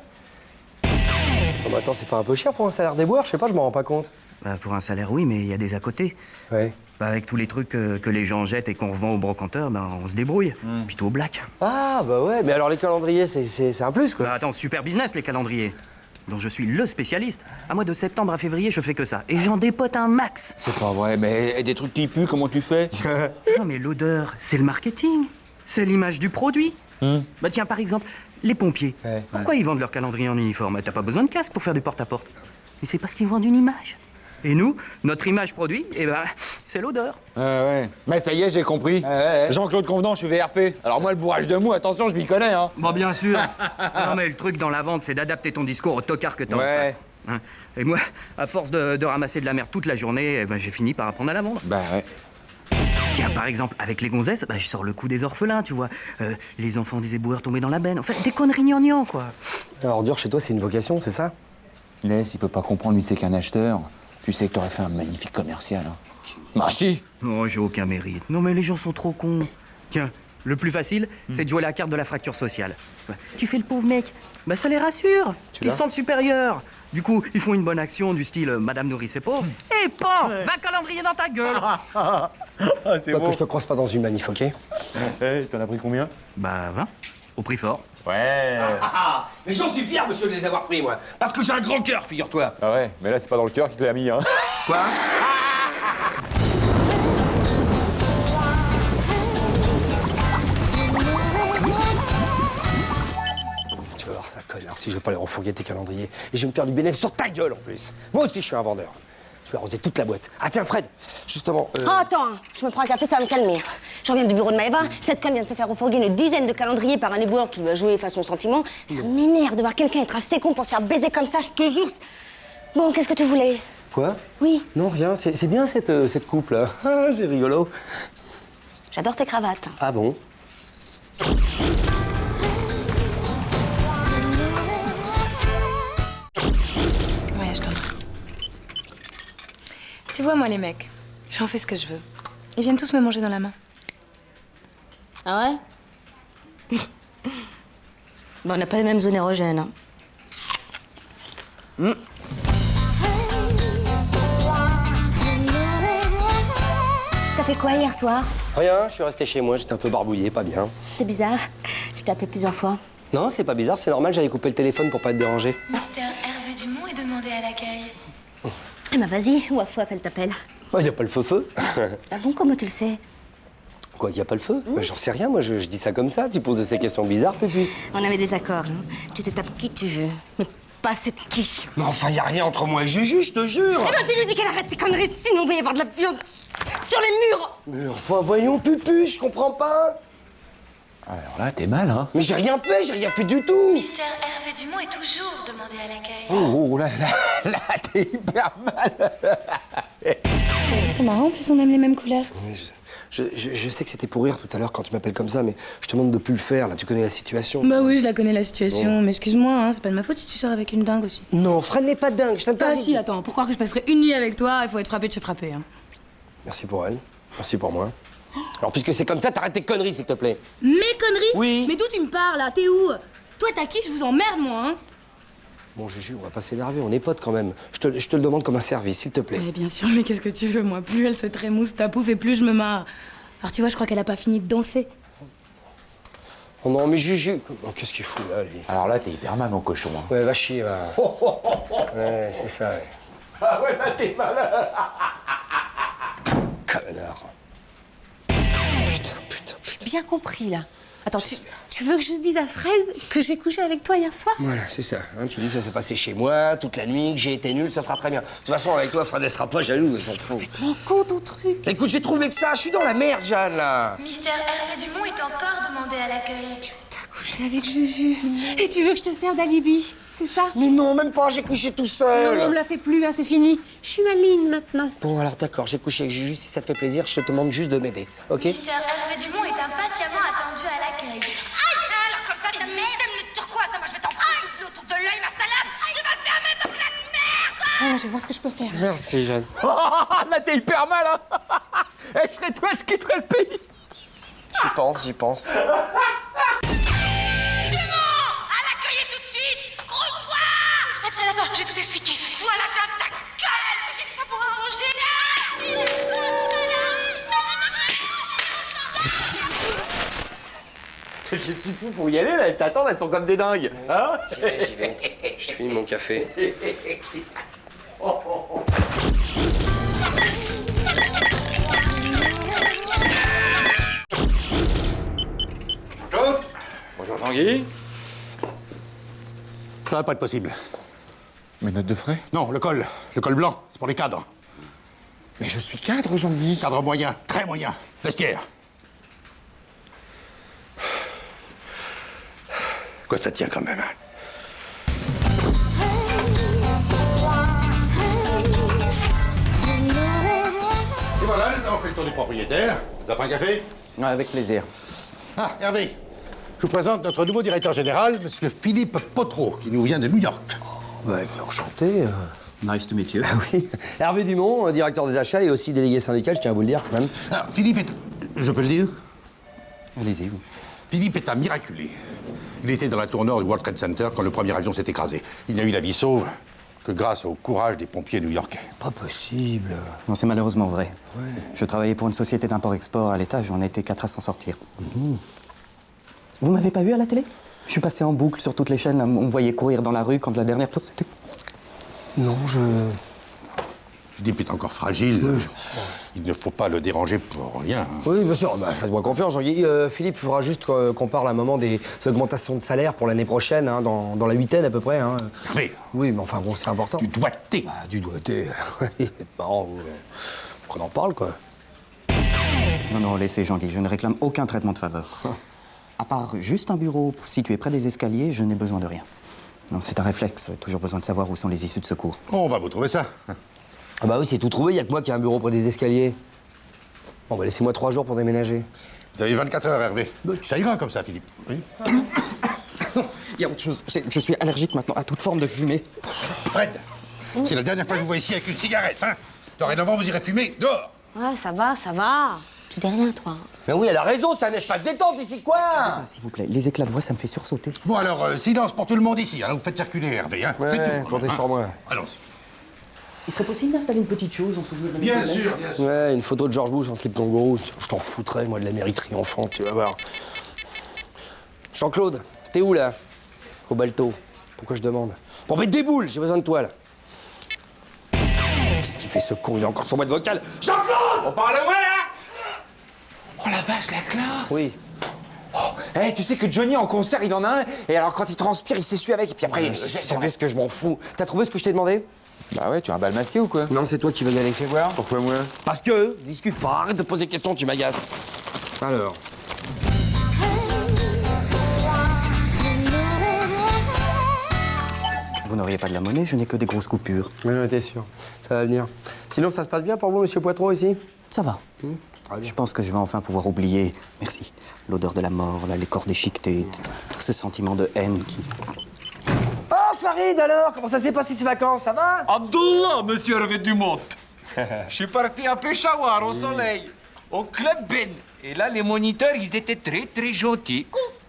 Oh, mais attends, c'est pas un peu cher pour un salaire d'éboueur? Je sais pas, je m'en rends pas compte. Bah, pour un salaire, oui, mais il y a des à côté. Ouais. Bah, avec tous les trucs que les gens jettent et qu'on revend aux brocanteurs, bah, on se débrouille. Plutôt au black. Ah, bah ouais, mais alors les calendriers, c'est un plus, quoi. Bah, attends, super business, les calendriers. Dont je suis le spécialiste. À moi, de septembre à février, je fais que ça. Et j'en dépote un max. C'est pas vrai, mais des trucs qui puent, comment tu fais? Non, mais l'odeur, c'est le marketing. C'est l'image du produit. Bah tiens, par exemple, les pompiers. Pourquoi ils vendent leur calendrier en uniforme? T'as pas besoin de casque pour faire du porte-à-porte. Mais c'est parce qu'ils vendent une image. Et nous, notre image produit, eh ben, c'est l'odeur. Ouais. Mais ça y est, j'ai compris. Jean-Claude Convenant, je suis VRP. Alors moi, le bourrage de mou, attention, je m'y connais, hein. Bon, bien sûr. Non, mais le truc dans la vente, c'est d'adapter ton discours au tocard que t'as en face. Hein. Et moi, à force de ramasser de la merde toute la journée, eh ben, j'ai fini par apprendre à la vendre. Bah ouais. Tiens, par exemple, avec les gonzesses, bah, je sors le coup des orphelins, tu vois. Les enfants des éboueurs tombés dans la benne. Enfin, des conneries gnangnang, quoi. Alors, dur chez toi, c'est une vocation, c'est ça? Laisse, il peut pas comprendre, lui, c'est qu'un acheteur. Tu sais que t'aurais fait un magnifique commercial, hein. Bah si. Oh, j'ai aucun mérite. Non, mais les gens sont trop cons. Tiens, le plus facile, c'est de jouer la carte de la fracture sociale. Tu fais le pauvre mec, bah ça les rassure. Ils se sentent supérieurs. Du coup, ils font une bonne action du style Madame nourrit ses pauvres. Et pan, 20 calendriers dans ta gueule. C'est toi, que je te croise pas dans une manif, ok? T'en as pris combien? Bah 20, au prix fort. Ouais. Mais j'en suis fier, monsieur, de les avoir pris, moi. Parce que j'ai un grand cœur, figure-toi. Ah ouais, mais là, c'est pas dans le cœur qu'il te l'a mis, hein. Quoi? Tu vas voir ça, connard, si je vais pas les refourguer tes calendriers. Et je vais me faire du bénéfice sur ta gueule, en plus. Moi aussi, je suis un vendeur. Je vais arroser toute la boîte. Ah tiens, Fred, justement... Oh, attends, je me prends un café, ça va me calmer. Je reviens du bureau de Maëva. Cette conne vient de se faire refourguer une dizaine de calendriers par un éboueur qui lui a joué façon sentiment. Ça m'énerve de voir quelqu'un être assez con pour se faire baiser comme ça, je te jure. Bon, qu'est-ce que tu voulais? Quoi? Oui. Non, rien. C'est bien, cette coupe-là. Ah, c'est rigolo. J'adore tes cravates. Ah bon? Ouais, je t'embrasse. Tu vois, moi, les mecs, j'en fais ce que je veux. Ils viennent tous me manger dans la main. Ah ouais? Bon, on n'a pas les mêmes zones érogènes. Hein. T'as fait quoi hier soir? Rien, je suis resté chez moi, j'étais un peu barbouillé, pas bien. C'est bizarre. Je t'ai appelé plusieurs fois. Non, c'est pas bizarre, c'est normal, j'avais coupé le téléphone pour pas être dérangé. Mister Hervé Dumont est demandé à l'accueil. Eh ben vas-y, Waf Waf, elle t'appelle. Oh, y a pas le feu-feu. Ah bon, comment tu le sais? Quoi, y a pas le feu? Bah, j'en sais rien, moi, je dis ça comme ça, tu poses de ces questions bizarres, Pupus. On avait des accords, hein. Tu te tapes qui tu veux, mais pas cette quiche. Mais enfin, y a rien entre moi et Juju, je te jure. Eh ben tu lui dis qu'elle arrête ses conneries, sinon il va y avoir de la viande sur les murs. Mais enfin, voyons, Pupus, je comprends pas. Alors là, t'es mal, hein. Mais j'ai rien fait du tout. Mister Hervé Dumont est toujours demandé à l'accueil. Oh là, t'es hyper mal. C'est marrant, en plus on aime les mêmes couleurs. Je sais que c'était pour rire tout à l'heure quand tu m'appelles comme ça, mais je te demande de plus le faire, là, tu connais la situation. Bah oui, je la connais la situation, Bon. mais excuse-moi, hein, c'est pas de ma faute si tu sors avec une dingue aussi. Non, Fred n'est pas dingue, je t'interdis. Ah si, attends, pour croire que je passerai une nuit avec toi, il faut être frappé de chez frappé. Hein. Merci pour elle, merci pour moi. Alors, puisque c'est comme ça, t'arrêtes tes conneries, s'il te plaît. Mes conneries? Oui. Mais d'où tu me parles, là? T'es où? Toi, t'as qui? Je vous emmerde, moi, hein? Bon, Juju, on va pas s'énerver, on est potes quand même. Je te le demande comme un service, s'il te plaît. Ouais, bien sûr, mais qu'est-ce que tu veux, moi? Plus elle se trémousse ta pouffe et plus je me marre. Alors tu vois, je crois qu'elle a pas fini de danser. Oh non, mais Juju... Oh, qu'est-ce qu'il fout, là, lui? Alors là, t'es hyper mal, mon cochon, hein. Ouais, va chier, va. Ouais, c'est ça, ouais. Ah ouais, là, t'es mal. Connard. bien compris, là. Attends, tu veux que je dise à Fred que j'ai couché avec toi hier soir? Voilà, c'est ça. Hein, tu dis que ça s'est passé chez moi, toute la nuit, que j'ai été nul, ça sera très bien. De toute façon, avec toi, Fred, elle sera pas jaloux, elle s'en fout. Mon con, ton truc. Écoute, j'ai trouvé que ça, je suis dans la merde, Jeanne, là. Mystère Hervé Dumont est encore demandé à l'accueil. T'as couché avec Juju. Et tu veux que je te serve d'alibi, c'est ça? Mais non, même pas, j'ai couché tout seul. Non, on me la fait plus, hein, c'est fini. Je suis maligne maintenant. Bon, alors d'accord, j'ai couché avec Juju, si ça te fait plaisir, je te demande juste de m'aider, ok? Mystère Hervé Dumont est impatiemment attendu à l'accueil. Alors comme ça, t'aimes le turquoise, moi je vais t'en prendre autour de l'œil, ma salade. Tu vas te faire mettre en pleine merde. Oh, je vais voir ce que je peux faire. Merci, Jeanne. Là, t'es hyper mal, hein. Eh, je serais toi, je quitterais le pays. J'y pense. Dumont, à l'accueil tout de suite. Groupe-toi. Attends, je vais tout expliquer. Toi, la fin de ta gueule. J'ai dit ça pour arranger. Qu'est-ce que tu fous pour y aller, là? Elles t'attendent, elles sont comme des dingues. Hein? J'y vais. Je te finis mon café. Bonjour Tanguy. Ça va pas être possible. Mes notes de frais? Non, le col blanc, c'est pour les cadres. Mais je suis cadre, Jean-Guy. Cadre moyen, très moyen. Vestiaire. Quoi, ça tient quand même, hein? Et voilà, nous avons fait le tour du propriétaire. Vous avez pris un café? Ouais, avec plaisir. Ah, Hervé, je vous présente notre nouveau directeur général, monsieur Philippe Potreau, qui nous vient de New York. Bah, enchanté. Nice to meet you. Ah oui. Hervé Dumont, directeur des achats et aussi délégué syndical, je tiens à vous le dire quand même. Alors, Philippe est... Je peux le dire? Allez-y, oui. Philippe est un miraculé. Il était dans la tour nord du World Trade Center quand le premier avion s'est écrasé. Il n'a eu la vie sauve que grâce au courage des pompiers new-yorkais. Pas possible. Non, c'est malheureusement vrai. Ouais. Je travaillais pour une société d'import-export à l'étage, on était 4 à s'en sortir. Vous m'avez pas vu à la télé? Je suis passé en boucle sur toutes les chaînes, là. On me voyait courir dans la rue quand la dernière tour, c'était fou. Non, Philippe est encore fragile. Il ne faut pas le déranger pour rien. Hein. Oui, bien sûr. Bah, faites-moi confiance, Jean-Guy. Philippe, il faudra juste qu'on parle à un moment des augmentations de salaire pour l'année prochaine, hein, dans la huitaine à peu près. Hein. Hervé. Oui, mais enfin, bon, c'est important. Du doigté. Bah, du doigté. C'est marrant, qu'on en parle, quoi. Non, laissez, Jean-Guy, je ne réclame aucun traitement de faveur. À part juste un bureau situé près des escaliers, je n'ai besoin de rien. Non, c'est un réflexe, toujours besoin de savoir où sont les issues de secours. On va vous trouver ça. Ah bah oui, c'est tout trouvé, il y a que moi qui ai un bureau près des escaliers. Bon, bah laissez-moi 3 jours pour déménager. Vous avez 24 heures, Hervé. Ça ira comme ça, Philippe. Oui. Il y a autre chose, je suis allergique maintenant à toute forme de fumée. Fred, c'est la dernière fois que je vous vois ici avec une cigarette, hein. Dorénavant, vous irez fumer dehors. Ah, ça va. Tu dis rien, toi. Mais oui, elle a raison, c'est un espace détente ici, quoi. S'il vous plaît, les éclats de voix, ça me fait sursauter. Bon, alors, silence pour tout le monde ici. Alors, vous faites circuler, Hervé, hein. Ouais, Faites tout. comptez sur moi. Allons-y. Il serait possible d'installer une petite chose en souvenir de mes Bien collègues sûr, bien sûr. Ouais, une photo de George Bush en slip kangourou. Je t'en foutrais, moi, de l'Amérique triomphante, tu vas voir. Jean-Claude, t'es où, là? Au balto. Pourquoi je demande? Bon, mais déboule, j'ai besoin de toi, là. Qu'est-ce qu'il fait, ce con? Il est encore sur boîte vocale. Jean-Claude! On parle à moi, là? Oh la vache, la classe! Oui. Tu sais que Johnny, en concert, il en a un, et alors quand il transpire, il s'essuie avec, et puis après... Vous savez ce que je m'en fous. T'as trouvé ce que je t'ai demandé? Bah ouais, tu as un bal masqué ou quoi? Non, c'est toi qui veux y aller, fais voir. Pourquoi moi? Parce que, discute pas, arrête de poser des questions, tu m'agaces. Alors. Vous n'auriez pas de la monnaie, je n'ai que des grosses coupures. Oui, t'es sûr. Ça va venir. Sinon, ça se passe bien pour vous, monsieur Poitreau, ici? Ça va. Je pense que je vais enfin pouvoir oublier, merci, l'odeur de la mort, les corps déchiquetés, tout ce sentiment de haine qui... Oh, Farid, alors? Comment ça s'est passé ces vacances? Ça va? Abdullah, monsieur Hervé Dumont. Je suis parti à Peshawar, au soleil, au Club Ben. Et là, les moniteurs, ils étaient très, très gentils.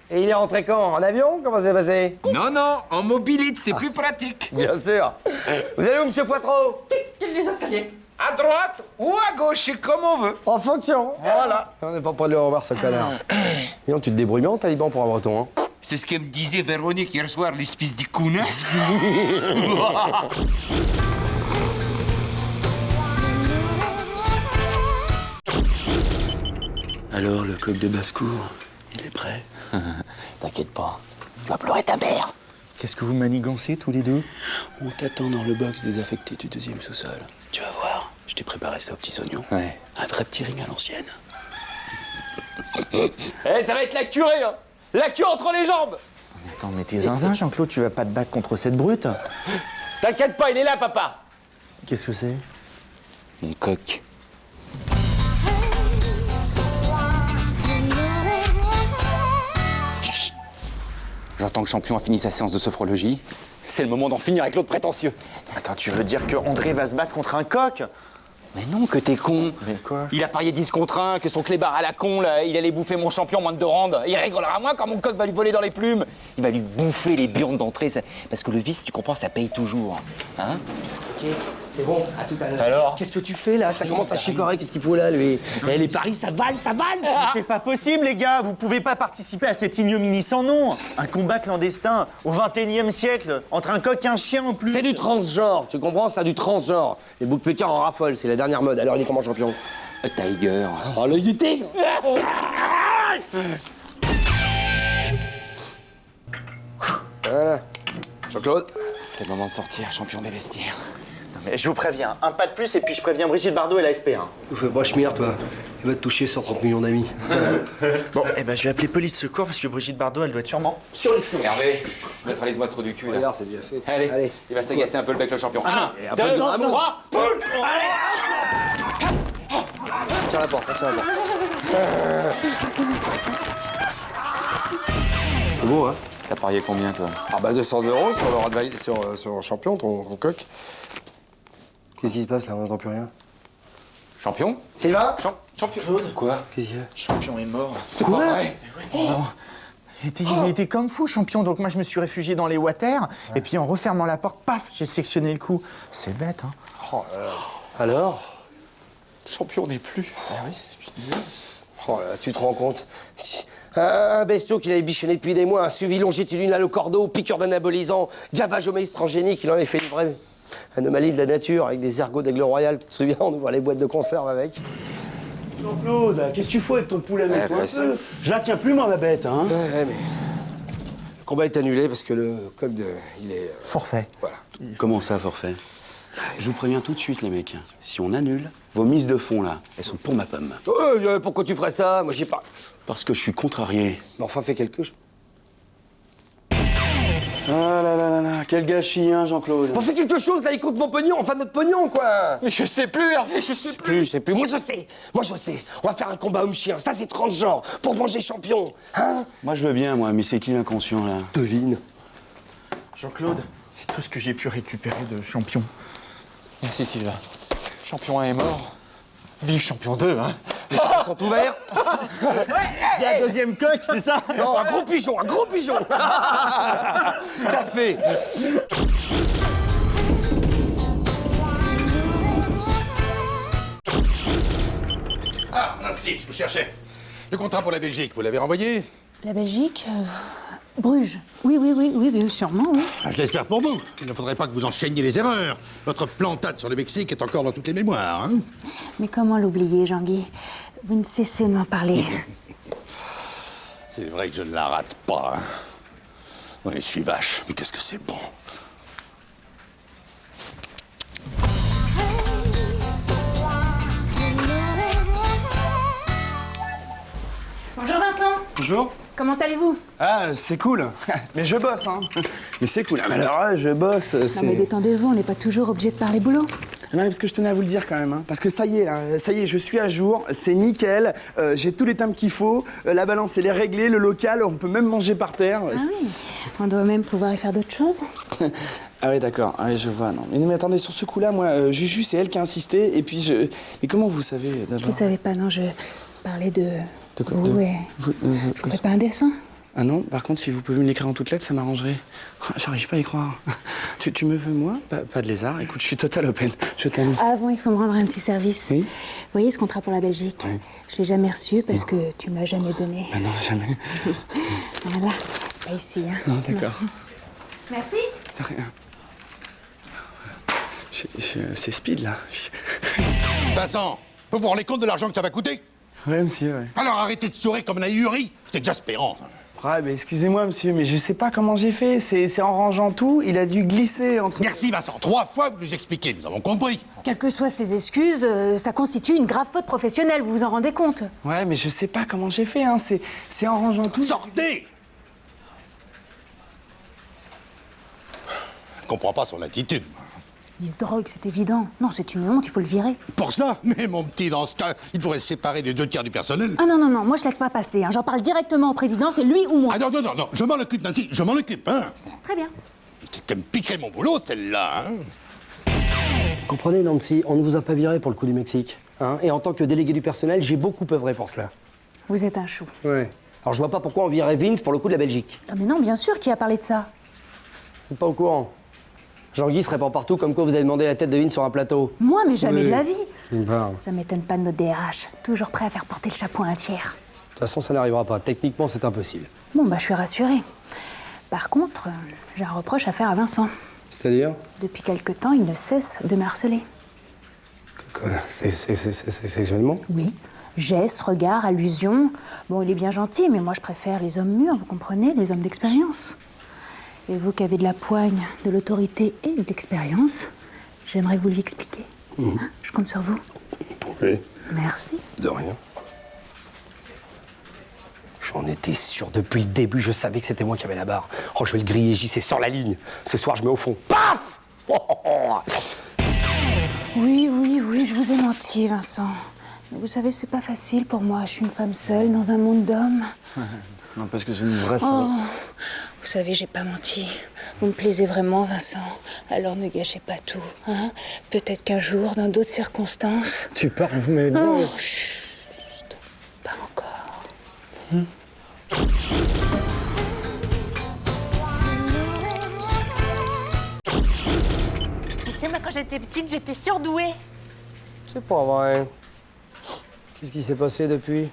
Et il est rentré quand? En avion? Comment ça s'est passé? Non, en mobilite, c'est plus pratique. Bien sûr. Vous allez où, monsieur Poitreau? Les escaliers. À droite ou à gauche, c'est comme on veut. En fonction. Voilà. On n'est pas prêt de le revoir, ce connard. Dis tu te débrouilles bien en taliban pour un breton, hein? C'est ce que me disait Véronique hier soir, l'espèce de connasse. Alors, le coq de basse-cour, il est prêt? T'inquiète pas, tu vas pleurer ta mère. Qu'est-ce que vous manigancez tous les deux? On t'attend dans le box désaffecté du 2e sous-sol. Tu vas voir, je t'ai préparé ça aux petits oignons. Ouais. Un vrai petit ring à l'ancienne. Eh, ça va être la curée, hein. La queue entre les jambes. Attends, mais t'es zinzin, Jean-Claude, tu vas pas te battre contre cette brute? T'inquiète pas, il est là, papa. Qu'est-ce que c'est? Mon coq. J'entends que Champion a fini sa séance de sophrologie. C'est le moment d'en finir avec l'autre prétentieux. Attends, tu veux dire que André va se battre contre un coq? Mais non, que t'es con. Mais quoi? Il a parié 10 contre 1, que son clébard à la con, là, il allait bouffer mon champion en moins de 2 rounds. Il rigolera moins quand mon coq va lui voler dans les plumes. Il va lui bouffer les burnes d'entrée, parce que le vice, tu comprends, ça paye toujours. Hein? Ok, c'est bon, à tout à l'heure. Alors? Qu'est-ce que tu fais là? Ça commence à chicorer, qu'est-ce qu'il faut là, lui? Eh, les paris, ça vale, ça vale! C'est pas possible, les gars. Vous pouvez pas participer à cette ignominie sans nom. Un combat clandestin au XXIe siècle entre un coq et un chien en plus. C'est du transgenre, tu comprends? C'est du transgenre. Les bookmakers en raffolent, c'est la dernière mode. Alors, il est comment, champion? Tiger. Oh, l'œil du tigre! Voilà. Jean-Claude? C'est le moment de sortir, champion des vestiaires. Mais je vous préviens, un pas de plus et puis je préviens Brigitte Bardot et la SP1. Nous fais pas chemire, toi. Il va te toucher 130 millions d'amis. Bon, eh ben je vais appeler police secours parce que Brigitte Bardot, elle doit être sûrement sur les flots. Hervé, neutralise-moi ce trou du cul, là. Regarde, c'est déjà fait. Allez, il va s'agacer un peu le bec, le champion. Ah, 1, 2, 3, poule! Tiens la porte, tiens la porte. C'est beau, hein? T'as parié combien, toi? Ah bah 200 € sur le Rottweiler, sur champion, ton coq. Qu'est-ce qui se passe là? On n'entend plus rien. Champion? Sylvain? Champion? Quoi? Qu'est-ce qu'il y a? Champion est mort. C'est pas vrai. Il était comme fou, champion. Donc moi, je me suis réfugié dans les water. Et puis en refermant la porte, paf, j'ai sectionné le coup. C'est bête, hein. Oh, alors? Champion n'est plus. Ah oui, c'est ce que je disais. Oh là, tu te rends compte? Un bestiau qu'il avait bichonné depuis des mois, un suivi longitudinal au cordeau, piqûre d'anabolisant, gavage au maïs transgénique, il en avait fait une vraie anomalie de la nature avec des ergots d'aigle royal. Tu te souviens, on ouvre les boîtes de conserve avec. Jean-Claude, qu'est-ce que tu fais avec ton poulet avec toi un peu? Je la tiens plus, moi, ma bête, hein? Ouais, mais... Le combat est annulé parce que le coq il est... Forfait. Voilà. Comment ça, forfait? Je vous préviens tout de suite, les mecs. Si on annule, vos mises de fond, là, elles sont pour ma pomme. Pourquoi tu ferais ça? Moi, j'ai pas... Parce que je suis contrarié. Mais enfin, fais quelque chose. Ah là là là là, quel gâchis, hein, Jean-Claude. On fait quelque chose, là, il compte mon pognon, enfin notre pognon, quoi. Mais je sais plus, Hervé, je sais plus. Je sais plus. Moi, je sais. On va faire un combat homme-chien. Ça, c'est transgenre. Pour venger champion. Hein? Moi, je veux bien, moi, mais c'est qui l'inconscient, là? Devine. Jean-Claude, c'est tout ce que j'ai pu récupérer de champion. Merci, Sylvain. Champion 1 est mort. Vive champion 2, hein. Les portes sont ouverts. Il y a un deuxième coq, c'est ça? Non, un gros pigeon, un gros pigeon. Café. Ah, Nancy, je vous cherchais. Le contrat pour la Belgique, vous l'avez renvoyé? La Belgique Bruges. Oui, bien sûrement, oui. Ah, je l'espère pour vous. Il ne faudrait pas que vous enchaîniez les erreurs. Votre plantade sur le Mexique est encore dans toutes les mémoires, hein? Mais comment l'oublier, Jean-Guy? Vous ne cessez de m'en parler. C'est vrai que je ne la rate pas, hein. Oui, je suis vache, mais qu'est-ce que c'est bon. Bonjour Vincent. Bonjour. Comment allez-vous? Ah, c'est cool. Mais je bosse, hein. Mais c'est cool. Mais alors, je bosse, c'est... Non mais détendez-vous, on n'est pas toujours obligé de parler boulot. Non, mais parce que je tenais à vous le dire quand même, hein. Parce que ça y est, là, ça y est, je suis à jour, c'est nickel, j'ai tous les timbres qu'il faut, la balance elle est réglée, le local, on peut même manger par terre. Ah oui, on doit même pouvoir y faire d'autres choses. Ah oui, d'accord, ah oui, je vois, non. Mais attendez, sur ce coup-là, moi, Juju, c'est elle qui a insisté, et puis je... Mais comment vous savez, d'abord? Je ne savais pas, non, je parlais de... De quoi? vous, ouais. Je ferais pas un dessin. Ah non, par contre, si vous pouvez me l'écrire en toutes lettres, ça m'arrangerait. J'arrive pas à y croire. Tu me veux, moi? Pas de lézard. Écoute, je suis total open. Je t'aime. Avant, il faut me rendre un petit service. Oui? Vous voyez ce contrat pour la Belgique? Oui. Je l'ai jamais reçu parce que tu me l'as jamais donné. Ah non, jamais. Voilà, pas ici, hein. Non, d'accord. Merci. De rien. C'est speed, là. Vincent, vous vous rendez compte de l'argent que ça va coûter? Ouais, monsieur, ouais. Alors arrêtez de sourire comme un ahuri. C'est exaspérant. Ouais, mais excusez-moi, monsieur, mais je sais pas comment j'ai fait. C'est en rangeant tout, il a dû glisser entre... Merci, Vincent. 3 fois, vous nous expliquez. Nous avons compris. Quelles que soient ces excuses, ça constitue une grave faute professionnelle, vous vous en rendez compte? Ouais, mais je sais pas comment j'ai fait, hein. C'est en rangeant tout... Sortez! Je comprends pas son attitude. Il se drogue, c'est évident. Non, c'est une honte, il faut le virer. Pour ça? Mais mon petit, dans ce cas, il faudrait se séparer des 2 tiers du personnel. Ah non, non, non, moi je laisse pas passer. Hein. J'en parle directement au président, c'est lui ou moi. Ah non, non, non, non, je m'en occupe, Nancy, je m'en occupe, hein. Très bien. C'est me piquerait mon boulot, celle-là, hein. Comprenez, Nancy, on ne vous a pas viré pour le coup du Mexique. Hein, et en tant que délégué du personnel, j'ai beaucoup œuvré pour cela. Vous êtes un chou. Ouais. Alors je vois pas pourquoi on virait Vince pour le coup de la Belgique. Ah mais non, bien sûr, qui a parlé de ça? Vous n'êtes pas au courant. Jean-Guy se répand partout comme quoi vous avez demandé la tête de Vince sur un plateau. Moi, mais jamais Oui. de la vie. Ben, Ça m'étonne pas de notre DRH. Toujours prêt à faire porter le chapeau à un tiers. de toute façon, ça n'arrivera pas. Techniquement, c'est impossible. Bon, bah je suis rassurée. Par contre, j'ai un reproche à faire à Vincent. C'est-à-dire? Depuis quelque temps, il ne cesse de me harceler. C'est sexuellement? Oui. Gestes, regards, allusions. Bon, il est bien gentil, mais moi je préfère les hommes mûrs, vous comprenez, les hommes d'expérience. Et vous qui avez de la poigne, de l'autorité et de l'expérience, j'aimerais que vous lui expliquiez. Hein, je compte sur vous. Oui. Merci. De rien. J'en étais sûr depuis le début, je savais que c'était moi qui avais la barre. Oh, je vais le griller, JC, sans la ligne. Ce soir, je mets au fond. Paf! Oh, oh, oh. Oui, oui, oui, je vous ai menti, Vincent. Mais vous savez, c'est pas facile pour moi. Je suis une femme seule dans un monde d'hommes. Non, parce que c'est une vraie Oh, vous savez, j'ai pas menti. Vous me plaisez vraiment, Vincent. Alors ne gâchez pas tout. Hein. Peut-être qu'un jour, dans d'autres circonstances... Tu parles, mais... Oh, chut, pas encore. Tu sais, moi, quand j'étais petite, j'étais surdouée. C'est pas vrai. Qu'est-ce qui s'est passé depuis?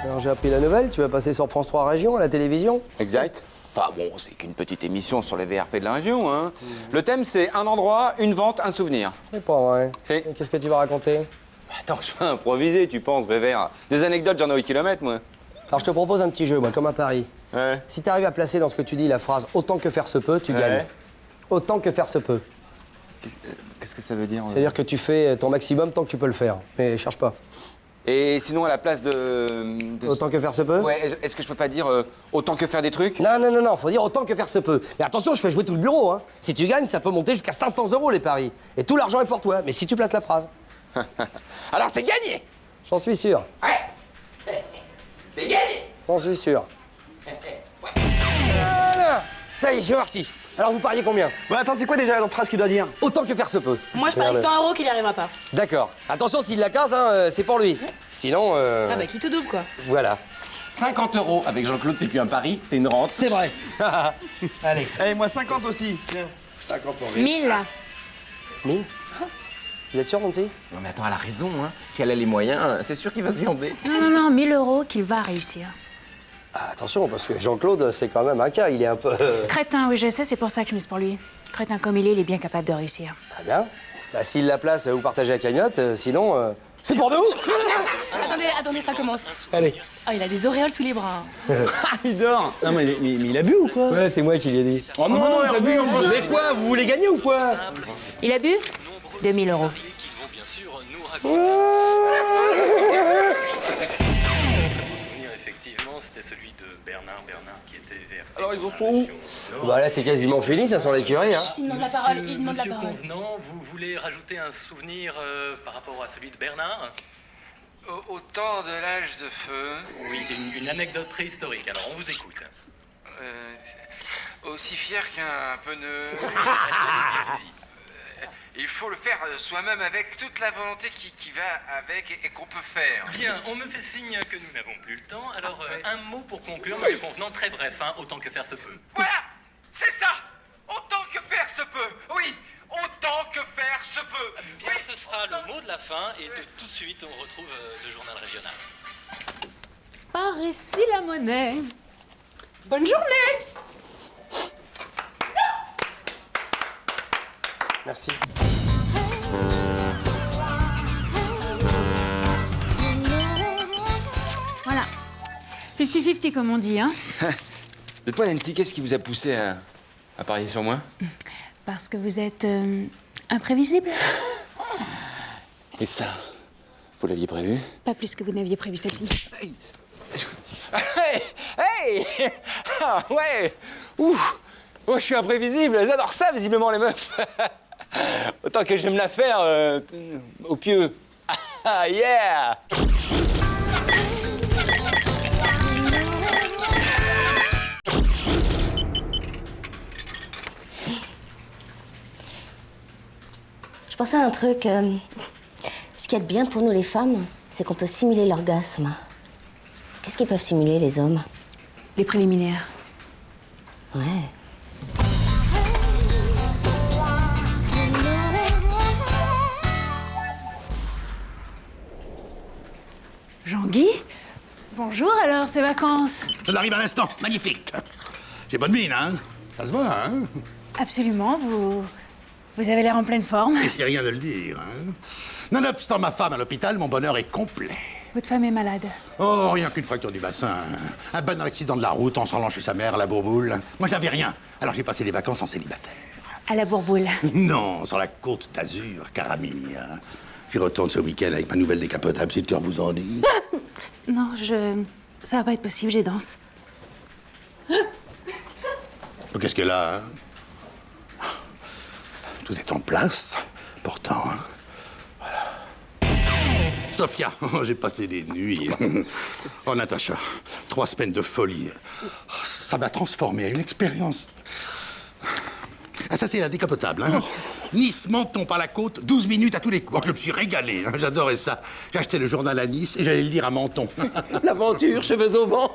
Alors, j'ai appris la nouvelle, tu vas passer sur France 3 Région à la télévision? Exact. Enfin bon, c'est qu'une petite émission sur les VRP de la région, hein. Le thème, c'est un endroit, une vente, un souvenir. C'est pas vrai. Si. Qu'est-ce que tu vas raconter? Attends, je vais improviser, tu penses, Vévert. Des anecdotes, j'en ai au kilomètre, moi. Alors, je te propose un petit jeu, moi, comme à Paris. Ouais. Si tu arrives à placer dans ce que tu dis la phrase « autant que faire se peut », tu gagnes. Autant que faire se peut. Qu'est-ce que ça veut dire? C'est-à-dire que tu fais ton maximum tant que tu peux le faire. Mais cherche pas. Et sinon, à la place de... Autant que faire se peut? Ouais, est-ce que je peux pas dire autant que faire des trucs? Non, non, non, non, faut dire autant que faire se peut. Mais attention, je fais jouer tout le bureau, hein. Si tu gagnes, ça peut monter jusqu'à 500 € les paris. Et tout l'argent est pour toi, mais si tu places la phrase. Alors c'est gagné! J'en suis sûr. Ouais! C'est gagné! J'en suis sûr. Voilà. Ça y est, c'est parti. Alors vous pariez combien? Ouais, attends, c'est quoi déjà la phrase qu'il doit dire? Autant que faire se peut. Moi, je parie 100 € qu'il n'y arrivera pas. D'accord. Attention, s'il la case, hein, c'est pour lui. Sinon, Ah bah, qui te double, quoi. voilà. 50 € avec Jean-Claude, c'est plus un pari, c'est une rente. C'est vrai. Allez. Allez, moi 50 aussi. Tiens. 50 pour 1000. 1000. Vous êtes sûr, Nancy? Non mais attends, elle a raison, hein. Si elle a les moyens, c'est sûr qu'il va se viander. Non, non, non, 1000 € qu'il va réussir. Ah, attention, parce que Jean-Claude, c'est quand même un cas, il est un peu... Crétin, oui, je sais, c'est pour ça que je mise pour lui. Crétin comme il est bien capable de réussir. Très bien. Bah, s'il la place, vous partagez la cagnotte, sinon... C'est pour nous. Attendez, ça commence. Allez. Ah, il a des auréoles sous les bras. Il dort. Non, mais il a bu ou quoi? Ouais, c'est moi qui l'ai dit. Oh non, il a bu. Mais quoi? Vous voulez gagner ou quoi? Il a bu 2000 €. Effectivement, c'était celui de Bernard qui était vers. Alors, ils en sont où? Bah là, c'est quasiment fini, ça sent l'écurie, hein. Il demande la parole, il demande la Monsieur parole. Convenant, vous voulez rajouter un souvenir par rapport à celui de Bernard? Au temps de l'âge de feu, Oui, une anecdote préhistorique, alors on vous écoute. aussi fier qu'un pneu. Il faut le faire soi-même avec toute la volonté qui va avec et qu'on peut faire. Bien, on me fait signe que nous n'avons plus le temps, alors un mot pour conclure, Monsieur Convenant, très bref, hein, autant que faire se peut. Voilà, c'est ça. Autant que faire se peut. Oui, autant que faire se peut. Bien, ce sera le mot de la fin, et tout de suite, on retrouve le journal régional. Par ici la monnaie. Bonne journée. Merci. Voilà. 50-50 comme on dit, hein. Dites-moi, Nancy, qu'est-ce qui vous a poussé à parier sur moi? Parce que vous êtes imprévisible. Et ça, vous l'aviez prévu? Pas plus que vous n'aviez prévu celle-ci. Hey! Hey! Ah, ouais! Ouh! Oh, je suis imprévisible, elles adorent ça, visiblement, les meufs. Autant que j'aime la faire au pieu. Ah, yeah! Je pensais à un truc. Ce qu'il y a de bien pour nous les femmes, c'est qu'on peut simuler l'orgasme. Qu'est-ce qu'ils peuvent simuler, les hommes? Les préliminaires. Ouais. Jean-Guy? Bonjour alors, ces vacances. Ça arrive à l'instant, magnifique. J'ai bonne mine, hein? Ça se voit, hein? Absolument, vous avez l'air en pleine forme. Et c'est rien de le dire, hein? Nonobstant ma femme à l'hôpital, mon bonheur est complet. Votre femme est malade. Oh, rien qu'une fracture du bassin. Un bon accident de la route en se rendant chez sa mère à la Bourboule. Moi, j'avais rien. Alors j'ai passé des vacances en célibataire. À la Bourboule. Non, sur la côte d'Azur, Caramille. J'y retourne ce week-end avec ma nouvelle décapotable, si le cœur vous en dit. Non, ça va pas être possible, j'ai danse. Qu'est-ce qu'elle a, hein? Tout est en place, pourtant, hein? Voilà. Sophia, j'ai passé des nuits. Oh, Natacha, 3 semaines de folie. Ça m'a transformé à une expérience. Ah, ça, c'est la décapotable, hein? Nice, Menton par la côte, 12 minutes à tous les coups. Oh, je me suis régalé, hein? J'adorais ça. J'ai acheté le journal à Nice et j'allais le lire à Menton. L'aventure, cheveux au vent.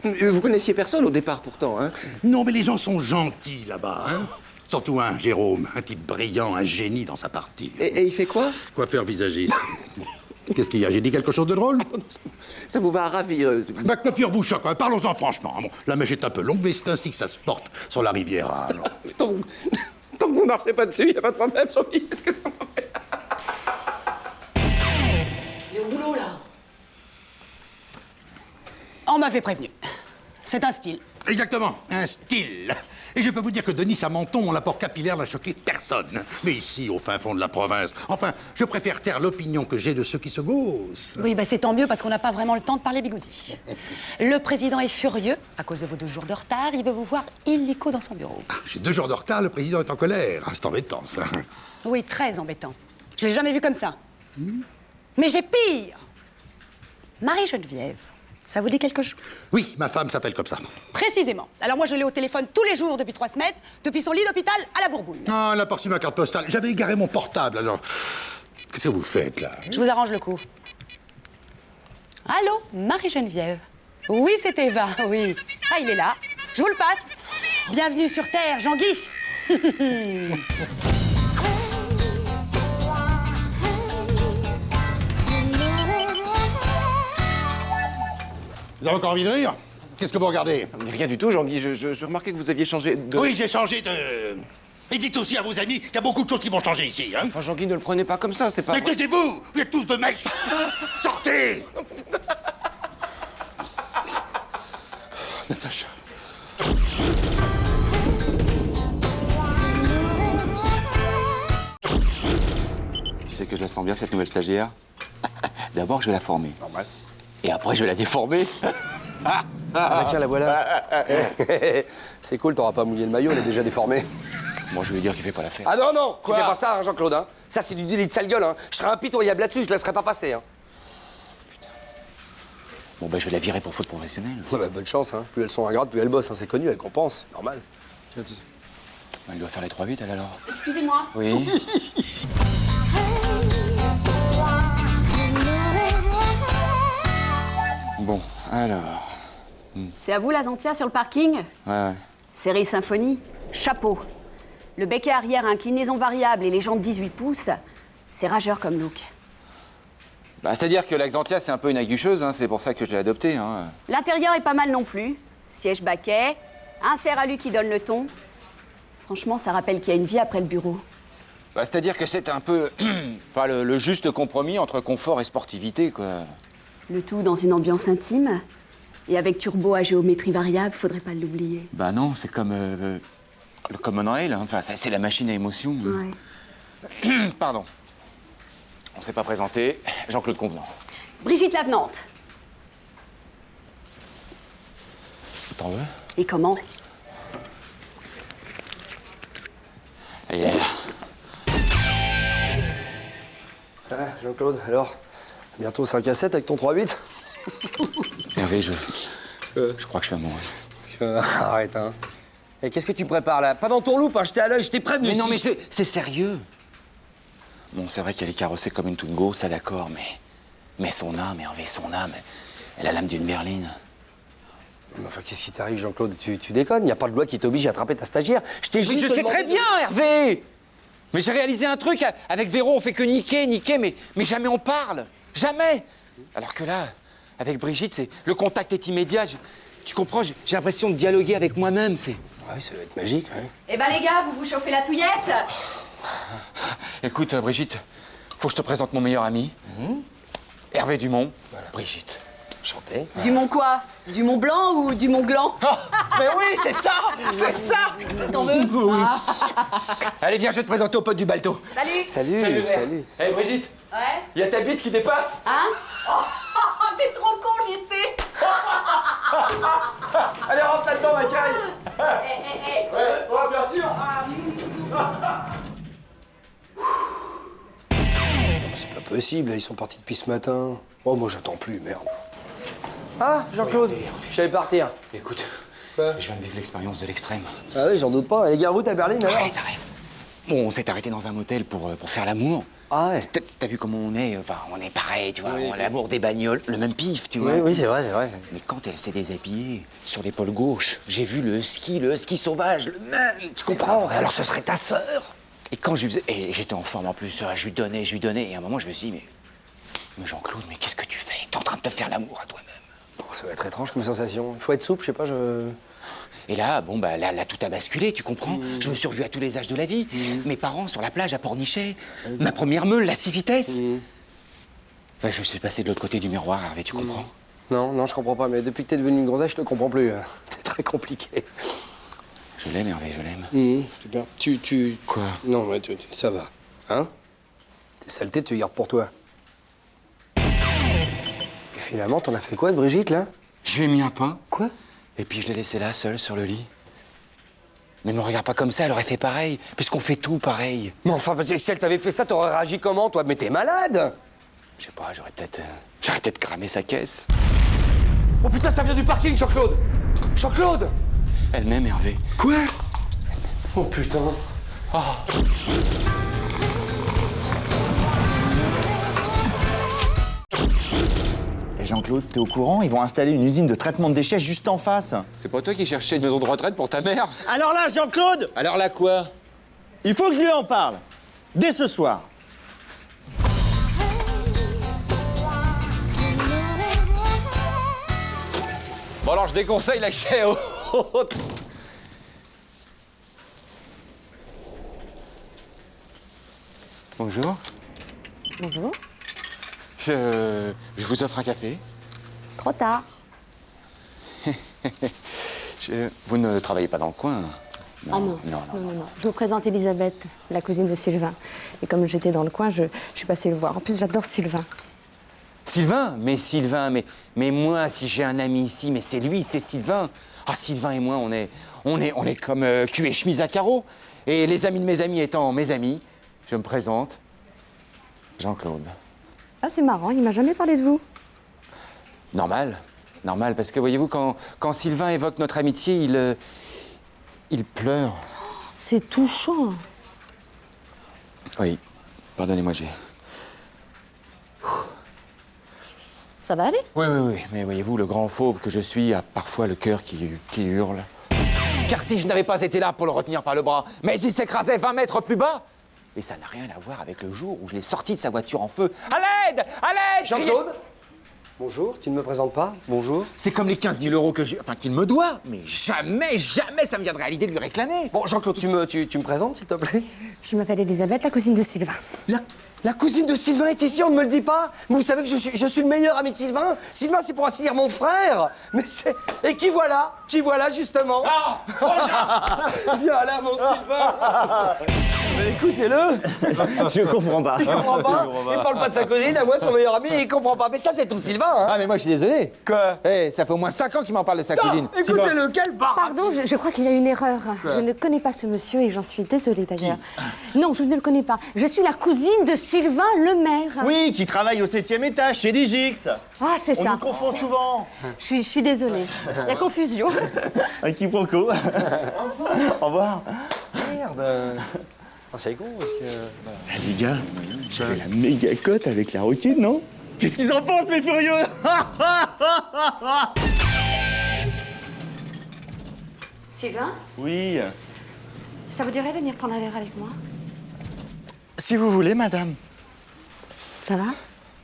Vous connaissiez personne au départ, pourtant, hein? Non, mais les gens sont gentils là-bas, hein? Surtout un, Jérôme, un type brillant, un génie dans sa partie. Et il fait quoi? Coiffeur visagiste. Qu'est-ce qu'il y a? J'ai dit quelque chose de drôle? Ça vous va ravir. Ma coiffure vous choque, hein? Parlons-en franchement. Bon, la mèche est un peu longue, mais c'est ainsi que ça se porte sur la Riviera. Tant que vous marchez pas dessus, il n'y a pas de problème, Jean-Guy. Est-ce que ça m'en fait? Il est au boulot, là. On m'avait prévenu. C'est un style. Exactement, un style. Et je peux vous dire que de Nice à Menton, mon apport capillaire n'a choqué personne. Mais ici, au fin fond de la province, enfin, je préfère taire l'opinion que j'ai de ceux qui se gaussent. Oui, bah c'est tant mieux parce qu'on n'a pas vraiment le temps de parler bigoudi. Le président est furieux à cause de vos 2 jours de retard. Il veut vous voir illico dans son bureau. J'ai 2 jours de retard, le président est en colère. C'est embêtant, ça. Oui, très embêtant. Je l'ai jamais vu comme ça. Mais j'ai pire. Marie-Geneviève, ça vous dit quelque chose? Oui, ma femme s'appelle comme ça. Précisément. Alors moi, je l'ai au téléphone tous les jours depuis 3 semaines, depuis son lit d'hôpital à la Bourboule. Ah, elle a pas reçu ma carte postale. J'avais égaré mon portable, alors... Qu'est-ce que vous faites, là? Je vous arrange le coup. Allô, Marie-Geneviève? Oui, c'est Eva, oui. Ah, il est là. Je vous le passe. Bienvenue sur Terre, Jean-Guy. Vous avez encore envie de rire? Qu'est-ce que vous regardez? Rien du tout, Jean-Guy. Je remarquais que vous aviez changé de... Oui, j'ai changé de... Et dites aussi à vos amis qu'il y a beaucoup de choses qui vont changer ici, hein? Enfin, Jean-Guy, ne le prenez pas comme ça, c'est pas... Mais taisez-vous! Vous êtes tous de mèche! Sortez! Natacha. Tu sais que je la sens bien, cette nouvelle stagiaire? D'abord, je vais la former. Normal. Et après, je vais la déformer. Ah bah tiens, la voilà. C'est cool, t'auras pas mouillé le maillot, elle est déjà déformée. Moi, je vais lui dire qu'il fait pas l'affaire. Ah non, non, tu fais pas ça, hein, Jean-Claude, hein. Ça, c'est du délit de sale gueule, hein. Je serais impitoyable là-dessus, je la laisserai pas passer, hein. Bon, ben, je vais la virer pour faute professionnelle. Ouais, bah, bonne chance, hein. Plus elles sont ingrates, plus elles bossent, hein. C'est connu, elles compensent. Normal. Tiens. Elle doit faire les 3-8, elle, alors. Excusez-moi. Oui. Bon, alors... C'est à vous, la Zantia, sur le parking? Ouais. Série Symphonie, chapeau. Le becquet arrière à inclinaison variable et les jambes 18 pouces, c'est rageur comme look. Bah, c'est-à-dire que l'Axantia, c'est un peu une aguicheuse, hein. C'est pour ça que je l'ai adoptée, hein. L'intérieur est pas mal non plus. Siège baquet, un serre-à-lu qui donne le ton. Franchement, ça rappelle qu'il y a une vie après le bureau. Bah, c'est-à-dire que c'est un peu... enfin, le juste compromis entre confort et sportivité, quoi. Le tout dans une ambiance intime. Et avec turbo à géométrie variable, faudrait pas l'oublier. Bah non, c'est comme le Common Rail, hein. Enfin, ça, c'est la machine à émotion. Ouais. Pardon. On s'est pas présenté. Jean-Claude Convenant. Brigitte Lavenante. T'en veux? Et comment? Yeah. Ah, Jean-Claude, alors? Bientôt 5 à 7 avec ton 3-8? Hervé, je crois que je suis amoureux. Arrête, hein. Et qu'est-ce que tu prépares, là? Pas dans ton loop, hein, je t'ai à l'œil, je t'ai prévenu. Mais non, mais c'est sérieux. Bon, c'est vrai qu'elle est carrossée comme une Twingo, ça d'accord, mais son âme, Hervé, son âme, elle a l'âme d'une berline. Mais enfin, qu'est-ce qui t'arrive, Jean-Claude? Tu déconnes, y a pas de loi qui t'oblige à attraper ta stagiaire. Je t'ai juste Je sais très bien, Hervé. Mais j'ai réalisé un truc, avec Véro, on fait que niquer, mais jamais on parle. Jamais. Alors que là, avec Brigitte, le contact est immédiat. Tu comprends, j'ai l'impression de dialoguer avec moi-même, c'est... Ouais, ça va être magique, hein. Eh ben les gars, vous vous chauffez la touillette? Écoute, Brigitte, faut que je te présente mon meilleur ami. Hervé Dumont. Voilà. Brigitte. Chanté. Du Mont quoi? Du Mont Blanc ou du Mont Gland? Mais oui, c'est ça. T'en veux? Oui. Ah. Allez, viens, je vais te présenter au pote du balto. Salut. Salut. Hey, Brigitte. Ouais? Il y a ta bite qui dépasse. Hein? Oh, t'es trop con, j'y sais. Allez, rentre là-dedans, ma caille. Ouais, bien sûr. C'est pas possible, ils sont partis depuis ce matin. Oh, moi j'attends plus, merde. Ah, Jean-Claude, je savais partir. Écoute, Quoi? je viens de vivre l'expérience de l'extrême. Ah oui, j'en doute pas. Les gare-route à Berlin, alors? Arrête. Bon, on s'est arrêté dans un motel pour faire l'amour. Ah ouais. T'as vu comment on est? Enfin, on est pareil, tu vois. On a l'amour des bagnoles, le même pif, tu vois. Oui, c'est vrai. Mais quand elle s'est déshabillée, sur l'épaule gauche, j'ai vu le ski sauvage, le même. Tu comprends? Alors ce serait ta sœur. Et quand je lui faisais... Et j'étais en forme en plus, je lui donnais. Et à un moment, je me suis dit, mais Jean-Claude, mais qu'est-ce que tu fais? T'es en train de te faire l'amour à toi-même. Oh, ça va être étrange comme sensation. Il faut être souple, je sais pas, Et là, bon, bah, là, tout a basculé, tu comprends? Je me suis revu à tous les âges de la vie. Mes parents sur la plage à Pornichet. Ma première meule, la 6 vitesses. Enfin, je suis passé de l'autre côté du miroir, Hervé, tu comprends? Non, je comprends pas. Mais depuis que t'es devenu une gonzesse, je te comprends plus. C'est très compliqué. Je l'aime, Hervé, je l'aime. C'est bien. Tu... Quoi? Non, mais ça va. Hein? Tes saletés, tu les gardes pour toi. Et finalement, t'en as fait quoi de Brigitte, là? Je lui ai mis un pain. Quoi? Et puis je l'ai laissée là, seule, sur le lit. Mais me regarde pas comme ça, elle aurait fait pareil, puisqu'on fait tout pareil. Mais enfin, si elle t'avait fait ça, t'aurais réagi comment, toi? Mais t'es malade! Je sais pas, j'aurais peut-être cramé sa caisse. Oh putain, ça vient du parking, Jean-Claude! Jean-Claude! Elle-même, Hervé. Quoi? Oh putain. Oh. Et Jean-Claude, t'es au courant? Ils vont installer une usine de traitement de déchets juste en face. C'est pas toi qui cherchais une maison de retraite pour ta mère? Alors là, Jean-Claude, Alors là, quoi? il faut que je lui en parle. Dès ce soir. Bon alors, je déconseille l'accès au... Bonjour. Bonjour. Je vous offre un café. Trop tard. Vous ne travaillez pas dans le coin? Ah non. Je vous présente Elisabeth, la cousine de Sylvain. Et comme j'étais dans le coin, je suis passée le voir. En plus, j'adore Sylvain. Sylvain, mais moi, si j'ai un ami ici, mais c'est lui, c'est Sylvain. Ah, Sylvain et moi, on est comme cul et chemise à carreaux. Et les amis de mes amis étant mes amis, je me présente, Jean-Claude. Ah, c'est marrant, il m'a jamais parlé de vous. Normal, parce que voyez-vous, quand Sylvain évoque notre amitié, il pleure. C'est touchant. Oui, pardonnez-moi, Ça va aller? Oui, mais voyez-vous, le grand fauve que je suis a parfois le cœur qui hurle. Car si je n'avais pas été là pour le retenir par le bras, mais il s'écrasait 20 mètres plus bas. Et ça n'a rien à voir avec le jour où je l'ai sorti de sa voiture en feu. À l'aide! À l'aide! Jean-Claude? Bonjour, tu ne me présentes pas? Bonjour. C'est comme les 15 000 euros que j'ai... Enfin, qu'il me doit. Mais jamais ça me viendrait à l'idée de lui réclamer. Bon, Jean-Claude, tu me présentes, s'il te plaît? Je m'appelle Elisabeth, la cousine de Sylvain. La cousine de Sylvain est ici, on ne me le dit pas? Mais vous savez que je suis le meilleur ami de Sylvain? Sylvain, c'est pour ainsi dire mon frère. Mais c'est... Et qui voilà, justement. Ah, viens là, mon Sylvain. Mais écoutez-le. Je comprends pas. Il comprend pas. Il parle pas de sa cousine, à moi, son meilleur ami, il comprend pas. Mais ça, c'est ton Sylvain, hein. Ah, mais moi, je suis désolé. Quoi? Ça fait au moins 5 ans qu'il m'en parle de sa cousine. Écoutez-le, quel bar. Pardon, je crois qu'il y a une erreur. Je ne connais pas ce monsieur et j'en suis désolée d'ailleurs. Non, je ne le connais pas. Je suis la cousine de Sylvain le maire. Oui, qui travaille au 7e étage chez Digix. Ah, c'est ça. On nous confond souvent. Je suis désolée. Il y a confusion. Un quiproquo. Au revoir. Merde. Ah, c'est con parce que... Les gars, j'avais la méga cote avec la roquine, non? Qu'est-ce qu'ils en pensent, mes furieux? Sylvain, Oui. ça vous dirait venir prendre un verre avec moi? Si vous voulez, madame. Ça va?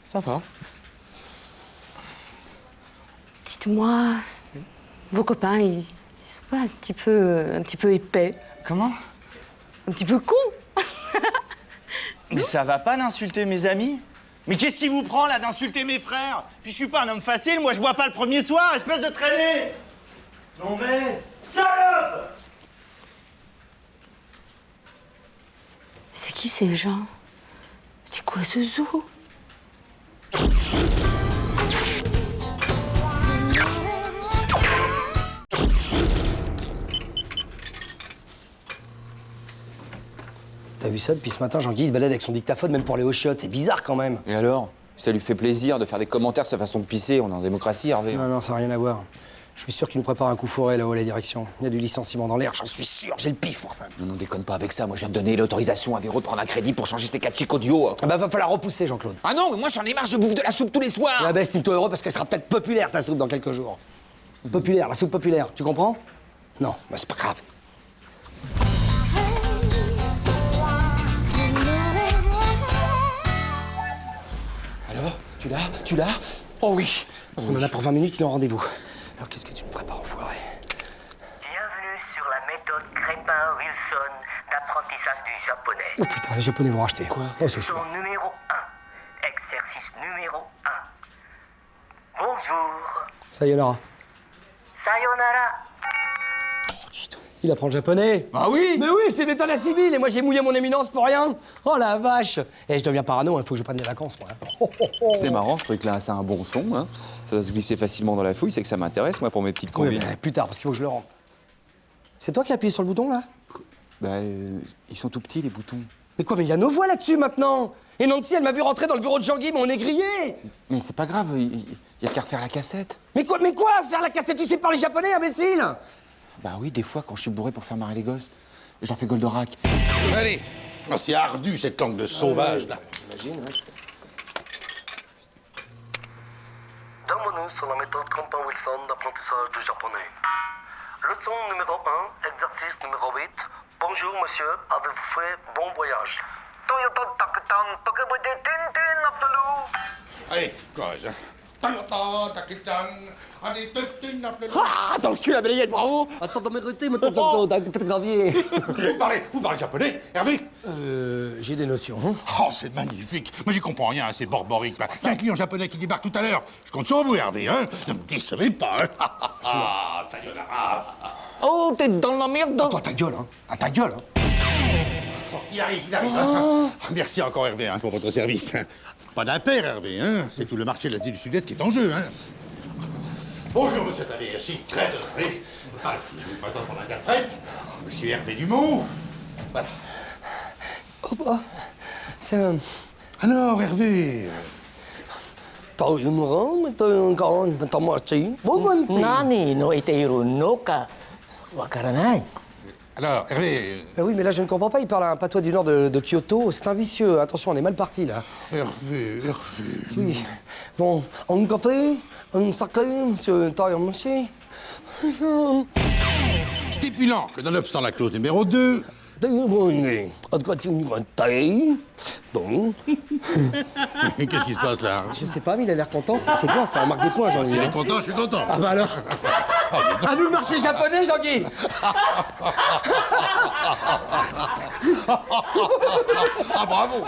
Ça va. Dites-moi, vos copains, ils sont pas un petit peu épais? Comment? Un petit peu cons? Mais ça va pas d'insulter mes amis? Mais qu'est-ce qui vous prend, là, d'insulter mes frères? Puis je suis pas un homme facile, moi je bois pas le premier soir, espèce de traîné! Non mais... Salope! C'est qui ces gens? C'est quoi ce zoo? T'as vu ça? Depuis ce matin, Jean-Guy se balade avec son dictaphone, même pour aller aux chiottes. C'est bizarre, quand même. Et alors? Ça lui fait plaisir de faire des commentaires sur sa façon de pisser. On est en démocratie, Hervé. Non, ça n'a rien à voir. Je suis sûr qu'il nous prépare un coup fourré là-haut à la direction. Il y a du licenciement dans l'air, j'en suis sûr. J'ai le pif, moi, ça. Non, déconne pas avec ça. Moi, je viens de donner l'autorisation à Véro de prendre un crédit pour changer ses 4 chics audio. Ah bah, va falloir repousser, Jean-Claude. Ah non, mais moi, j'en ai marre, je bouffe de la soupe tous les soirs. La baisse, toi heureux parce qu'elle sera peut-être populaire, ta soupe, dans quelques jours. Populaire, la soupe populaire, tu comprends? Non, bah, c'est pas grave. Alors, tu l'as? Oh oui. On en a pour 20 minutes, il est en rendez-vous. Alors, qu'est-ce que tu me prépares, enfoiré? Bienvenue sur la méthode Crépin-Wilson d'apprentissage du japonais. Oh putain, les Japonais vont racheter. Quoi? Oh, c'est sûr. Leçon numéro 1. Exercice numéro 1. Bonjour. Sayonara. Sayonara. Il apprend le japonais. Ah oui? Mais oui, c'est méthode à civil et moi j'ai mouillé mon éminence pour rien. Oh la vache. Et je deviens parano, il faut que je prenne des vacances, moi. C'est marrant, ce truc-là, c'est un bon son, hein. Ça va se glisser facilement dans la fouille, c'est que ça m'intéresse, moi, pour mes petites combines. Oui, mais plus tard, parce qu'il faut que je le rende. C'est toi qui as appuyé sur le bouton, là? Bah, ils sont tout petits, les boutons. Mais quoi, mais il y a nos voix là-dessus, maintenant. Et Nancy, elle m'a vu rentrer dans le bureau de Jean-Guy, mais on est grillé. Mais c'est pas grave, il y a qu'à refaire la cassette. Mais quoi, faire la cassette? Tu sais parler japonais, imbécile? Bah oui, des fois, quand je suis bourré pour faire marrer les gosses, j'en fais Goldorak. Allez, oh, c'est ardu, cette langue de sauvage, là. J'imagine, ouais. Bienvenue sur la méthode Crépin-Wilson d'apprentissage du japonais. Leçon numéro 1, exercice numéro 8. Bonjour monsieur, avez-vous fait bon voyage? Toyota Takutan, Tokebode Tintin, Absolu. Allez, courage, hein. Ah, dans le cul, la balayette, bravo. Attends, dans mes retés, mais t'as gravier. Vous parlez japonais, Hervé? J'ai des notions. Oh, c'est magnifique. Moi, j'y comprends rien à ces borboriques, là. C'est un client japonais qui débarque tout à l'heure. Je compte sur vous, Hervé, hein. Ne me décevez pas, hein. Ah, sayonara. Oh, t'es dans la merde. Oh, toi, ta gueule, hein. Ah, ta gueule, hein. Il arrive, hein. Merci encore, Hervé, hein, pour votre service. Pas d'impair, Hervé, hein. C'est tout le marché de l'Asie du Sud-Est qui est en jeu, hein. Bonjour, monsieur Tadeyashi, très honoré. Ah, si je vous présente mon interprète, monsieur Hervé Dumont. Voilà. Oh, bah, c'est... Alors, Hervé... Nani no iteiru no ka wakaranai. Alors, Hervé... oui, mais là, je ne comprends pas. Il parle un patois du nord de Kyoto. C'est un vicieux. Attention, on est mal parti, là. Hervé... Oui. Bon, un café, un sake, monsieur Tayamushi. Stipulant que nonobstant la clause numéro 2, Qu'est-ce qui se passe là? Je sais pas, mais il a l'air content. C'est bien, ça en marque des points, Jean-Guy. Il est content, je suis content. Ah bah alors. À nous le marché japonais, Jean-Guy. Ah bravo.